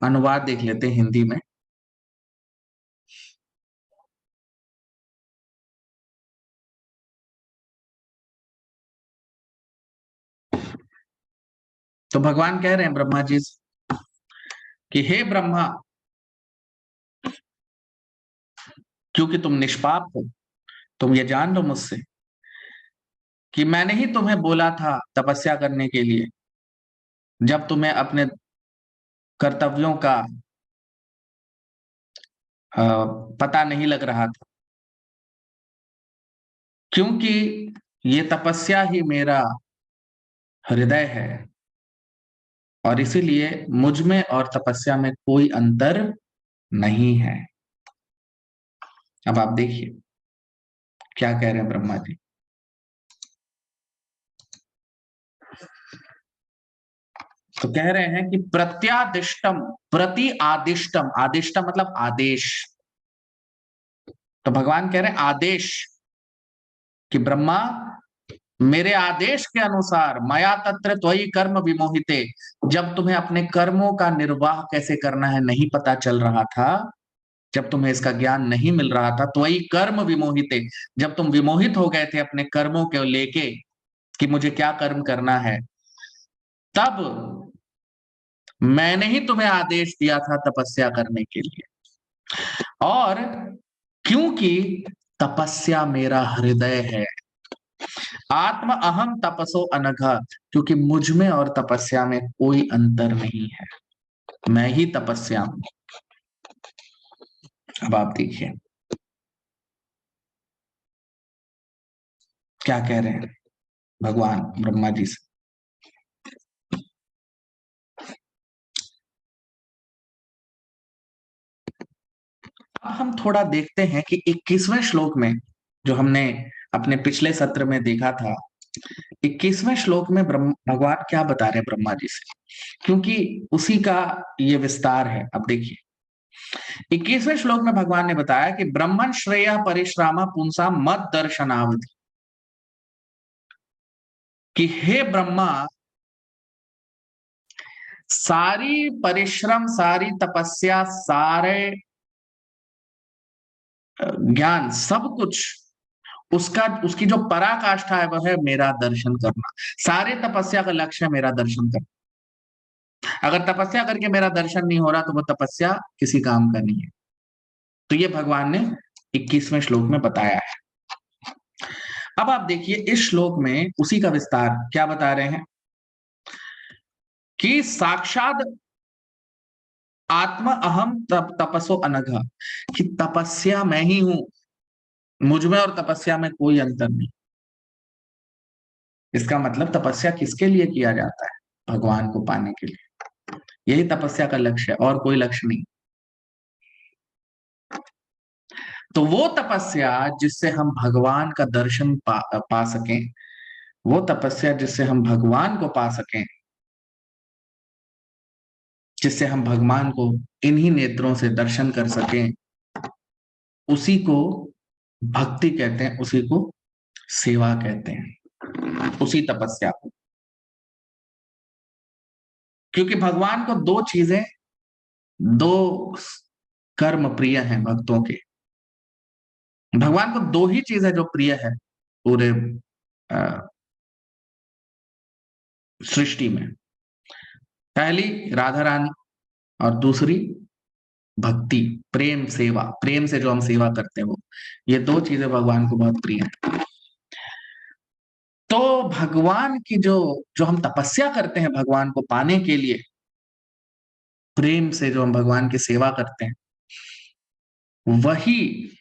अनुवाद देख लेते हैं हिंदी में। तो भगवान कह रहे हैं ब्रह्मा जी से कि हे ब्रह्मा, क्योंकि तुम निष्पाप हो, तुम ये जान लो मुझसे कि मैंने ही तुम्हें बोला था तपस्या करने के लिए, जब तुम्हें अपने कर्तव्यों का पता नहीं लग रहा था, क्योंकि ये तपस्या ही मेरा हृदय है और इसीलिए मुझ में और तपस्या में कोई अंतर नहीं है। अब आप देखिए क्या कह रहे हैं ब्रह्मा जी। तो कह रहे हैं कि प्रत्यादिष्टम, प्रति आदिष्टम, आदिष्टम मतलब आदेश। तो भगवान कह रहे हैं आदेश कि ब्रह्मा मेरे आदेश के अनुसार मया तत्र त्वयि कर्म विमोहिते, जब तुम्हें अपने कर्मों का निर्वाह कैसे करना है नहीं पता चल रहा था, जब तुम्हें इसका ज्ञान नहीं मिल रहा था, त्वयि कर्म विमोहिते, जब तुम विमोहित हो गए थे अपने कर्मों के लेके कि मुझे क्या कर्म करना है, तब मैंने ही तुम्हें आदेश दिया था तपस्या करने के लिए। और क्योंकि तपस्या मेरा हृदय है, आत्म अहम तपसो अनघा, क्योंकि मुझ में और तपस्या में कोई अंतर नहीं है, मैं ही तपस्या हूं। अब आप देखिए क्या कह रहे हैं भगवान ब्रह्मा जी से। अब हम थोड़ा देखते हैं कि 21वें श्लोक में, जो हमने अपने पिछले सत्र में देखा था, 21वें श्लोक में भगवान क्या बता रहे हैं ब्रह्मा जी से, क्योंकि उसी का ये विस्तार है। अब देखिए 21वें श्लोक में भगवान ने बताया कि ब्रह्मण श्रेय परिश्रामा पुंसा मत दर्शनावधि, कि हे ब्रह्मा, सारी परिश्रम, सारी तपस्या, सारे ज्ञान, सब कुछ उसका, उसकी जो पराकाष्ठा है वह है मेरा दर्शन करना। सारे तपस्या का लक्ष्य है मेरा दर्शन करना। अगर तपस्या करके मेरा दर्शन नहीं हो रहा तो वो तपस्या किसी काम का नहीं है। तो ये भगवान ने 21वें श्लोक में बताया है। अब आप देखिए इस श्लोक में उसी का विस्तार क्या बता रहे हैं कि साक्षात आत्मा अहम तपसो अनघा, कि तपस्या मैं ही हूं, मुझ में और तपस्या में कोई अंतर नहीं। इसका मतलब तपस्या किसके लिए किया जाता है? भगवान को पाने के लिए। यही तपस्या का लक्ष्य है और कोई लक्ष्य नहीं। तो वो तपस्या जिससे हम भगवान का दर्शन पा सकें, वो तपस्या जिससे हम भगवान को पा सकें, जिससे हम भगवान को इन्हीं नेत्रों से दर्शन कर सकें, उसी को भक्ति कहते हैं, उसी को सेवा कहते हैं, उसी तपस्या को। क्योंकि भगवान को दो चीजें, दो कर्म प्रिय हैं भक्तों के। भगवान को दो ही चीजें जो प्रिय है पूरे सृष्टि में, पहली राधा रानी और दूसरी भक्ति, प्रेम सेवा, प्रेम से जो हम सेवा करते हैं वो, ये दो चीजें भगवान को बहुत प्रिय है। तो भगवान की जो जो हम तपस्या करते हैं भगवान को पाने के लिए, प्रेम से जो हम भगवान की सेवा करते हैं, वही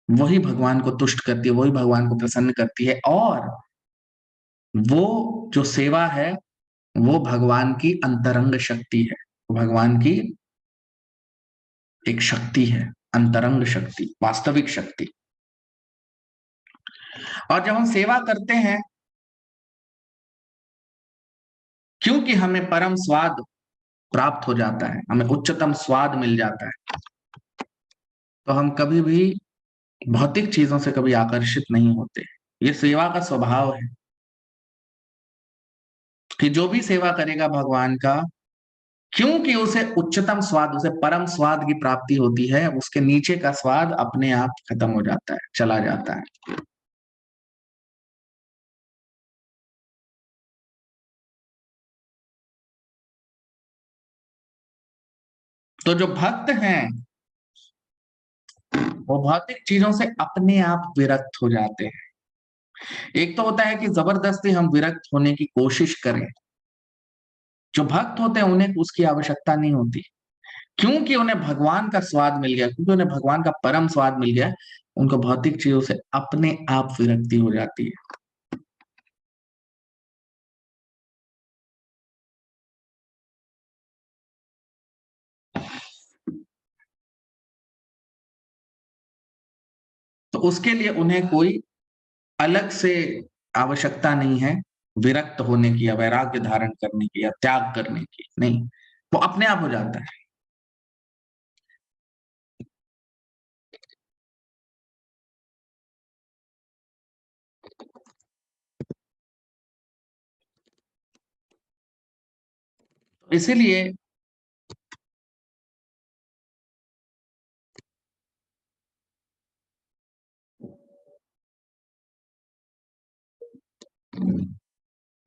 वही भगवान को तुष्ट करती है, वही भगवान को प्रसन्न करती है। और वो जो सेवा है वो भगवान की अंतरंग शक्ति है, भगवान की एक शक्ति है, अंतरंग शक्ति, वास्तविक शक्ति। और जब हम सेवा करते हैं, क्योंकि हमें परम स्वाद प्राप्त हो जाता है, हमें उच्चतम स्वाद मिल जाता है, तो हम कभी भी भौतिक चीजों से कभी आकर्षित नहीं होते। ये सेवा का स्वभाव है कि जो भी सेवा करेगा भगवान का, क्योंकि उसे उच्चतम स्वाद, उसे परम स्वाद की प्राप्ति होती है, उसके नीचे का स्वाद अपने आप खत्म हो जाता है, चला जाता है। तो जो भक्त हैं वो भौतिक चीजों से अपने आप विरक्त हो जाते हैं। एक तो होता है कि जबरदस्ती हम विरक्त होने की कोशिश करें। जो भक्त होते हैं उन्हें उसकी आवश्यकता नहीं होती, क्योंकि उन्हें भगवान का स्वाद मिल गया, क्योंकि उन्हें भगवान का परम स्वाद मिल गया, उनको भौतिक चीजों से अपने आप विरक्ति हो जाती है। उसके लिए उन्हें कोई अलग से आवश्यकता नहीं है विरक्त होने की या वैराग्य धारण करने की या त्याग करने की, नहीं, वो अपने आप हो जाता है। इसीलिए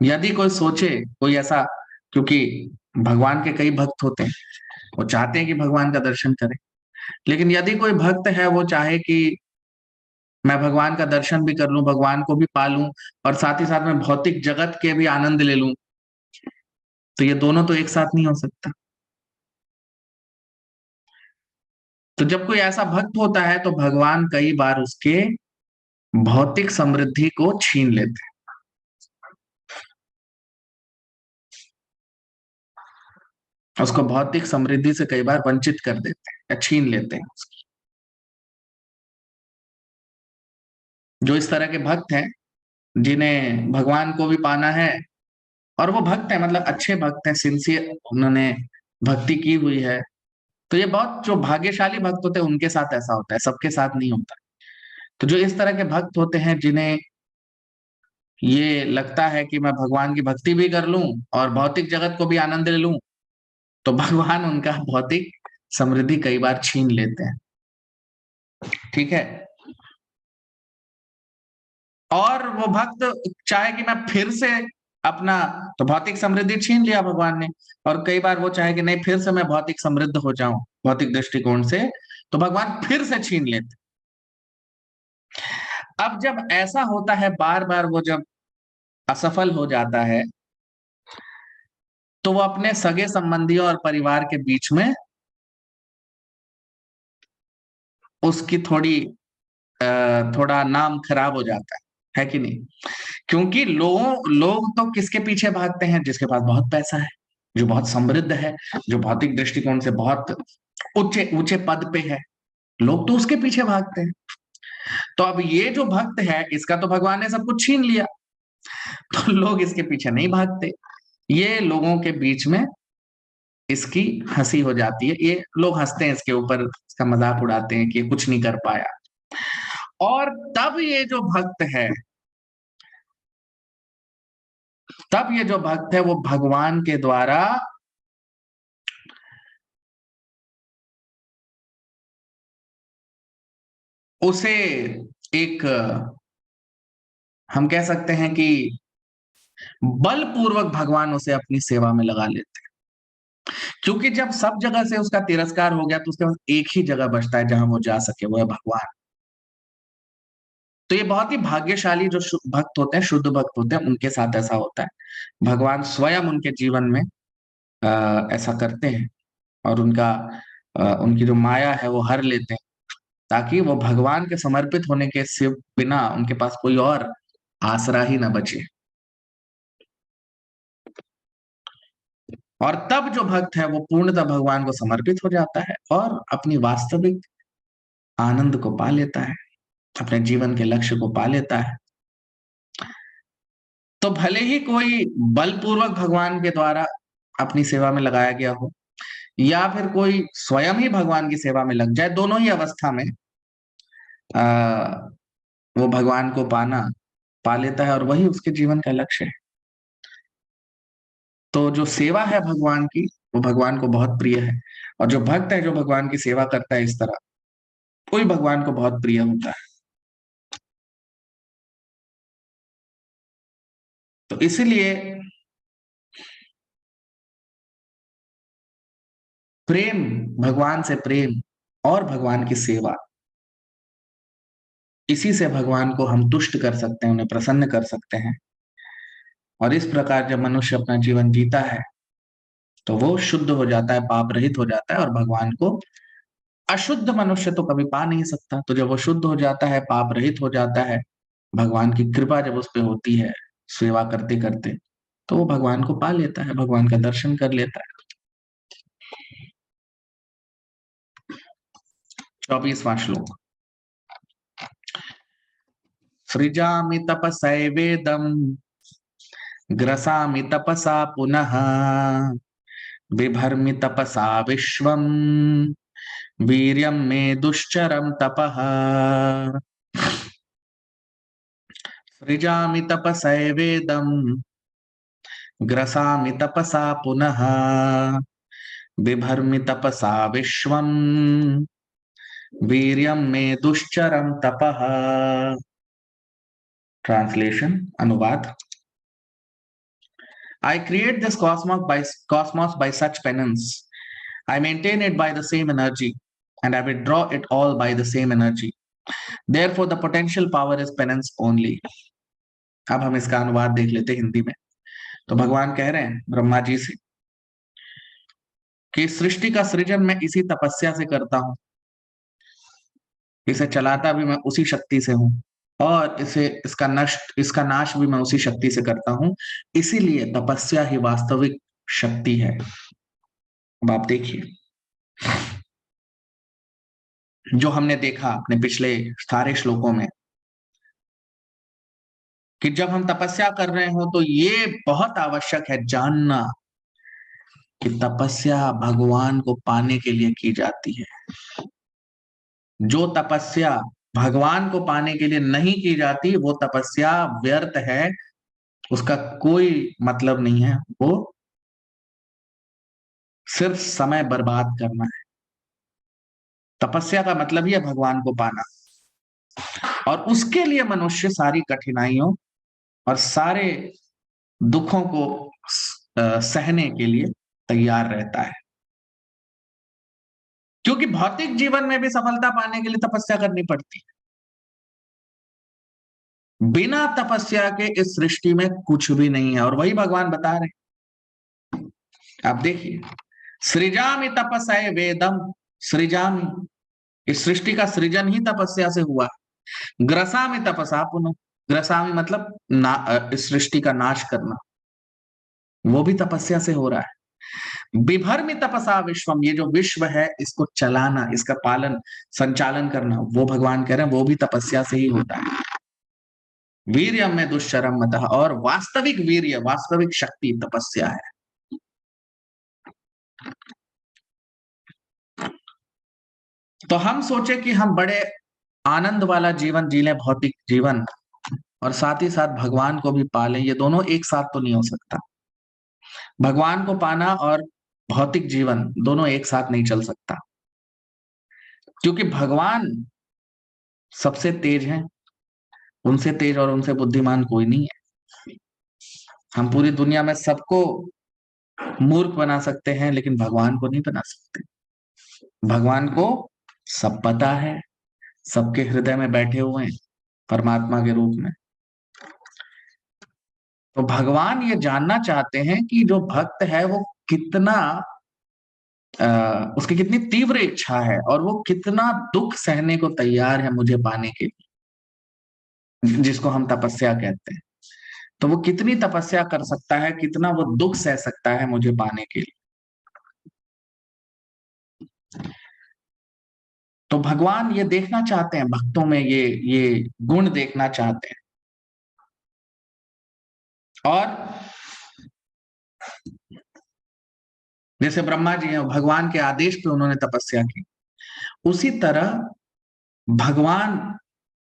यदि कोई सोचे, कोई ऐसा, क्योंकि भगवान के कई भक्त होते हैं, वो चाहते हैं कि भगवान का दर्शन करें, लेकिन यदि कोई भक्त है वो चाहे कि मैं भगवान का दर्शन भी कर लूं, भगवान को भी पा लूं और साथ ही साथ में भौतिक जगत के भी आनंद ले लूं, तो ये दोनों तो एक साथ नहीं हो सकता। तो जब कोई ऐसा भक्त होता है तो भगवान कई बार उसके भौतिक समृद्धि को छीन लेते हैं, उसको भौतिक समृद्धि से कई बार वंचित कर देते हैं या छीन लेते हैं उसकी। जो इस तरह के भक्त हैं जिन्हें भगवान को भी पाना है और वो भक्त है, मतलब अच्छे भक्त हैं, सिंसियर, उन्होंने भक्ति की हुई है, तो ये बहुत जो भाग्यशाली भक्त होते हैं उनके साथ ऐसा होता है, सबके साथ नहीं होता। तो जो इस तरह के भक्त होते हैं जिन्हें ये लगता है कि मैं भगवान की भक्ति भी कर लूं और भौतिक जगत को भी आनंद ले लूं, तो भगवान उनका भौतिक समृद्धि कई बार छीन लेते हैं। ठीक है। और वो भक्त चाहे कि मैं फिर से अपना, तो भौतिक समृद्धि छीन लिया भगवान ने, और कई बार वो चाहे कि नहीं फिर से मैं भौतिक समृद्ध हो जाऊं भौतिक दृष्टिकोण से, तो भगवान फिर से छीन लेते। अब जब ऐसा होता है बार बार, वो जब असफल हो जाता है तो वो अपने सगे संबंधियों और परिवार के बीच में उसकी थोड़ा नाम खराब हो जाता है कि नहीं? क्योंकि लोग तो किसके पीछे भागते हैं? जिसके पास बहुत पैसा है, जो बहुत समृद्ध है, जो भौतिक दृष्टिकोण से बहुत ऊंचे ऊंचे पद पे है, लोग तो उसके पीछे भागते हैं। तो अब ये जो भक्त है, इसका तो भगवान ने सब कुछ छीन लिया, तो लोग इसके पीछे नहीं भागते। ये लोगों के बीच में इसकी हंसी हो जाती है, ये लोग हंसते हैं इसके ऊपर, इसका मजाक उड़ाते हैं कि ये कुछ नहीं कर पाया। और तब ये जो भक्त है, तब ये जो भक्त है वो भगवान के द्वारा उसे एक, हम कह सकते हैं कि बलपूर्वक भगवान उसे अपनी सेवा में लगा लेते हैं। क्योंकि जब सब जगह से उसका तिरस्कार हो गया तो उसके पास एक ही जगह बचता है जहां वो जा सके, वो है भगवान। तो ये बहुत ही भाग्यशाली जो भक्त होते हैं, शुद्ध भक्त होते हैं, उनके साथ ऐसा होता है। भगवान स्वयं उनके जीवन में ऐसा करते हैं और उनकी जो माया है वो हर लेते हैं, ताकि वो भगवान के समर्पित होने के सिवा बिना उनके पास कोई और आसरा ही ना बचे। और तब जो भक्त है वो पूर्णतः भगवान को समर्पित हो जाता है और अपनी वास्तविक आनंद को पा लेता है, अपने जीवन के लक्ष्य को पा लेता है। तो भले ही कोई बलपूर्वक भगवान के द्वारा अपनी सेवा में लगाया गया हो या फिर कोई स्वयं ही भगवान की सेवा में लग जाए, दोनों ही अवस्था में आ, वो भगवान को पा लेता है और वही उसके जीवन का लक्ष्य है। तो जो सेवा है भगवान की, वो भगवान को बहुत प्रिय है, और जो भक्त है जो भगवान की सेवा करता है इस तरह, कोई भगवान को बहुत प्रिय होता है। तो इसीलिए प्रेम, भगवान से प्रेम और भगवान की सेवा, इसी से भगवान को हम तुष्ट कर सकते हैं, उन्हें प्रसन्न कर सकते हैं। और इस प्रकार जब मनुष्य अपना जीवन जीता है तो वो शुद्ध हो जाता है, पाप रहित हो जाता है, और भगवान को अशुद्ध मनुष्य तो कभी पा नहीं सकता। तो जब वो शुद्ध हो जाता है, पाप रहित हो जाता है, भगवान की कृपा जब उस पे होती है सेवा करते करते, तो वो भगवान को पा लेता है, भगवान का दर्शन कर लेता है। 24वां श्लोक। सृजामि तपसैवेदम् ग्रसामि तपसा पुनः बिभर्मि तपसा विश्वम् वीर्यं मे दुश्चरं तपः सृजामि तपसैवेदम् ग्रसामि तपसा पुनः बिभर्मि तपसा विश्वम् वीर्यं मे दुश्चरं तपः। ट्रांसलेशन अनुवाद। I create this cosmos by such penance. I maintain it by the same energy, and I withdraw it all by the same energy. Therefore, the potential power is penance only. अब हम इसका अनुवाद देख लेते हैं हिंदी में। तो भगवान कह रहे हैं ब्रह्मा जी से कि सृष्टि का सृजन मैं इसी तपस्या से करता हूं, इसे चलाता भी मैं उसी शक्ति से हूं, और इसका नाश भी मैं उसी शक्ति से करता हूं। इसीलिए तपस्या ही वास्तविक शक्ति है। अब आप देखिए, जो हमने देखा अपने पिछले सारे श्लोकों में कि जब हम तपस्या कर रहे हो तो ये बहुत आवश्यक है जानना कि तपस्या भगवान को पाने के लिए की जाती है। जो तपस्या भगवान को पाने के लिए नहीं की जाती वो तपस्या व्यर्थ है, उसका कोई मतलब नहीं है, वो सिर्फ समय बर्बाद करना है। तपस्या का मतलब ही है भगवान को पाना, और उसके लिए मनुष्य सारी कठिनाइयों और सारे दुखों को सहने के लिए तैयार रहता है, क्योंकि भौतिक जीवन में भी सफलता पाने के लिए तपस्या करनी पड़ती है। बिना तपस्या के इस सृष्टि में कुछ भी नहीं है, और वही भगवान बता रहे हैं। आप देखिए, सृजामि तपसै वेदम, सृजामि, इस सृष्टि का सृजन ही तपस्या से हुआ। ग्रसामि तपसा पुनः, ग्रसामि मतलब इस सृष्टि का नाश करना, वो भी तपस्या से हो रहा है। बिभर्मि तपसा विश्वम, ये जो विश्व है इसको चलाना, इसका पालन संचालन करना, वो भगवान कह रहे हैं वो भी तपस्या से ही होता है। वीर्यम में दुश्चरम मतः, और वास्तविक वीर्य, वास्तविक शक्ति तपस्या है। तो हम सोचे कि हम बड़े आनंद वाला जीवन जी लें, भौतिक जीवन, और साथ ही साथ भगवान को भी पालें, ये दोनों एक साथ तो नहीं हो सकता। भगवान को पाना और भौतिक जीवन दोनों एक साथ नहीं चल सकता, क्योंकि भगवान सबसे तेज हैं, उनसे तेज और उनसे बुद्धिमान कोई नहीं है। हम पूरी दुनिया में सबको मूर्ख बना सकते हैं, लेकिन भगवान को नहीं बना सकते। भगवान को सब पता है, सबके हृदय में बैठे हुए हैं परमात्मा के रूप में। तो भगवान ये जानना चाहते हैं कि जो भक्त है वो कितना उसकी कितनी तीव्र इच्छा है, और वो कितना दुख सहने को तैयार है मुझे पाने के लिए, जिसको हम तपस्या कहते हैं। तो वो कितनी तपस्या कर सकता है, कितना वो दुख सह सकता है मुझे पाने के लिए। तो भगवान ये देखना चाहते हैं भक्तों में, ये गुण देखना चाहते हैं। और जैसे ब्रह्मा जी हैं, भगवान के आदेश पे उन्होंने तपस्या की, उसी तरह भगवान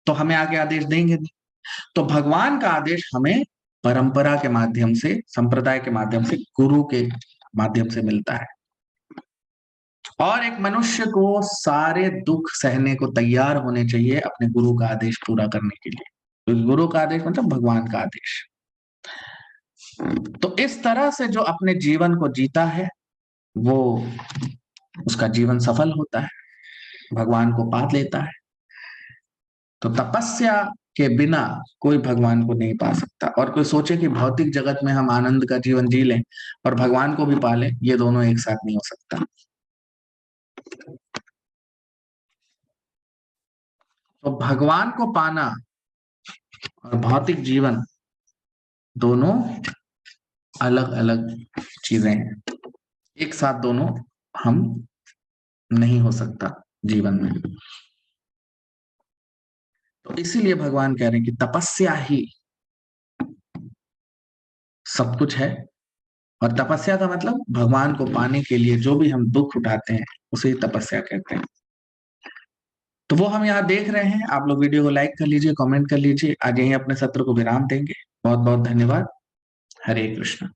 तो हमें आगे आदेश देंगे नहीं, तो भगवान का आदेश हमें परंपरा के माध्यम से, संप्रदाय के माध्यम से, गुरु के माध्यम से मिलता है। और एक मनुष्य को सारे दुख सहने को तैयार होने चाहिए अपने गुरु का आदेश पूरा करने के लिए, तो गुरु का आदेश मतलब भगवान का आदेश। तो इस तरह से जो अपने जीवन को जीता है वो उसका जीवन सफल होता है, भगवान को पा लेता है। तो तपस्या के बिना कोई भगवान को नहीं पा सकता। और कोई सोचे कि भौतिक जगत में हम आनंद का जीवन जी लें और भगवान को भी पा लें, ये दोनों एक साथ नहीं हो सकता। तो भगवान को पाना और भौतिक जीवन दोनों अलग अलग चीजें हैं, एक साथ दोनों हम नहीं हो सकता जीवन में। तो इसीलिए भगवान कह रहे हैं कि तपस्या ही सब कुछ है। और तपस्या का मतलब भगवान को पाने के लिए जो भी हम दुख उठाते हैं उसे ही तपस्या कहते हैं। तो वो हम यहाँ देख रहे हैं। आप लोग वीडियो को लाइक कर लीजिए, कमेंट कर लीजिए। आज यहीं अपने सत्र को विराम देंगे। बहुत बहुत धन्यवाद। हरे कृष्ण।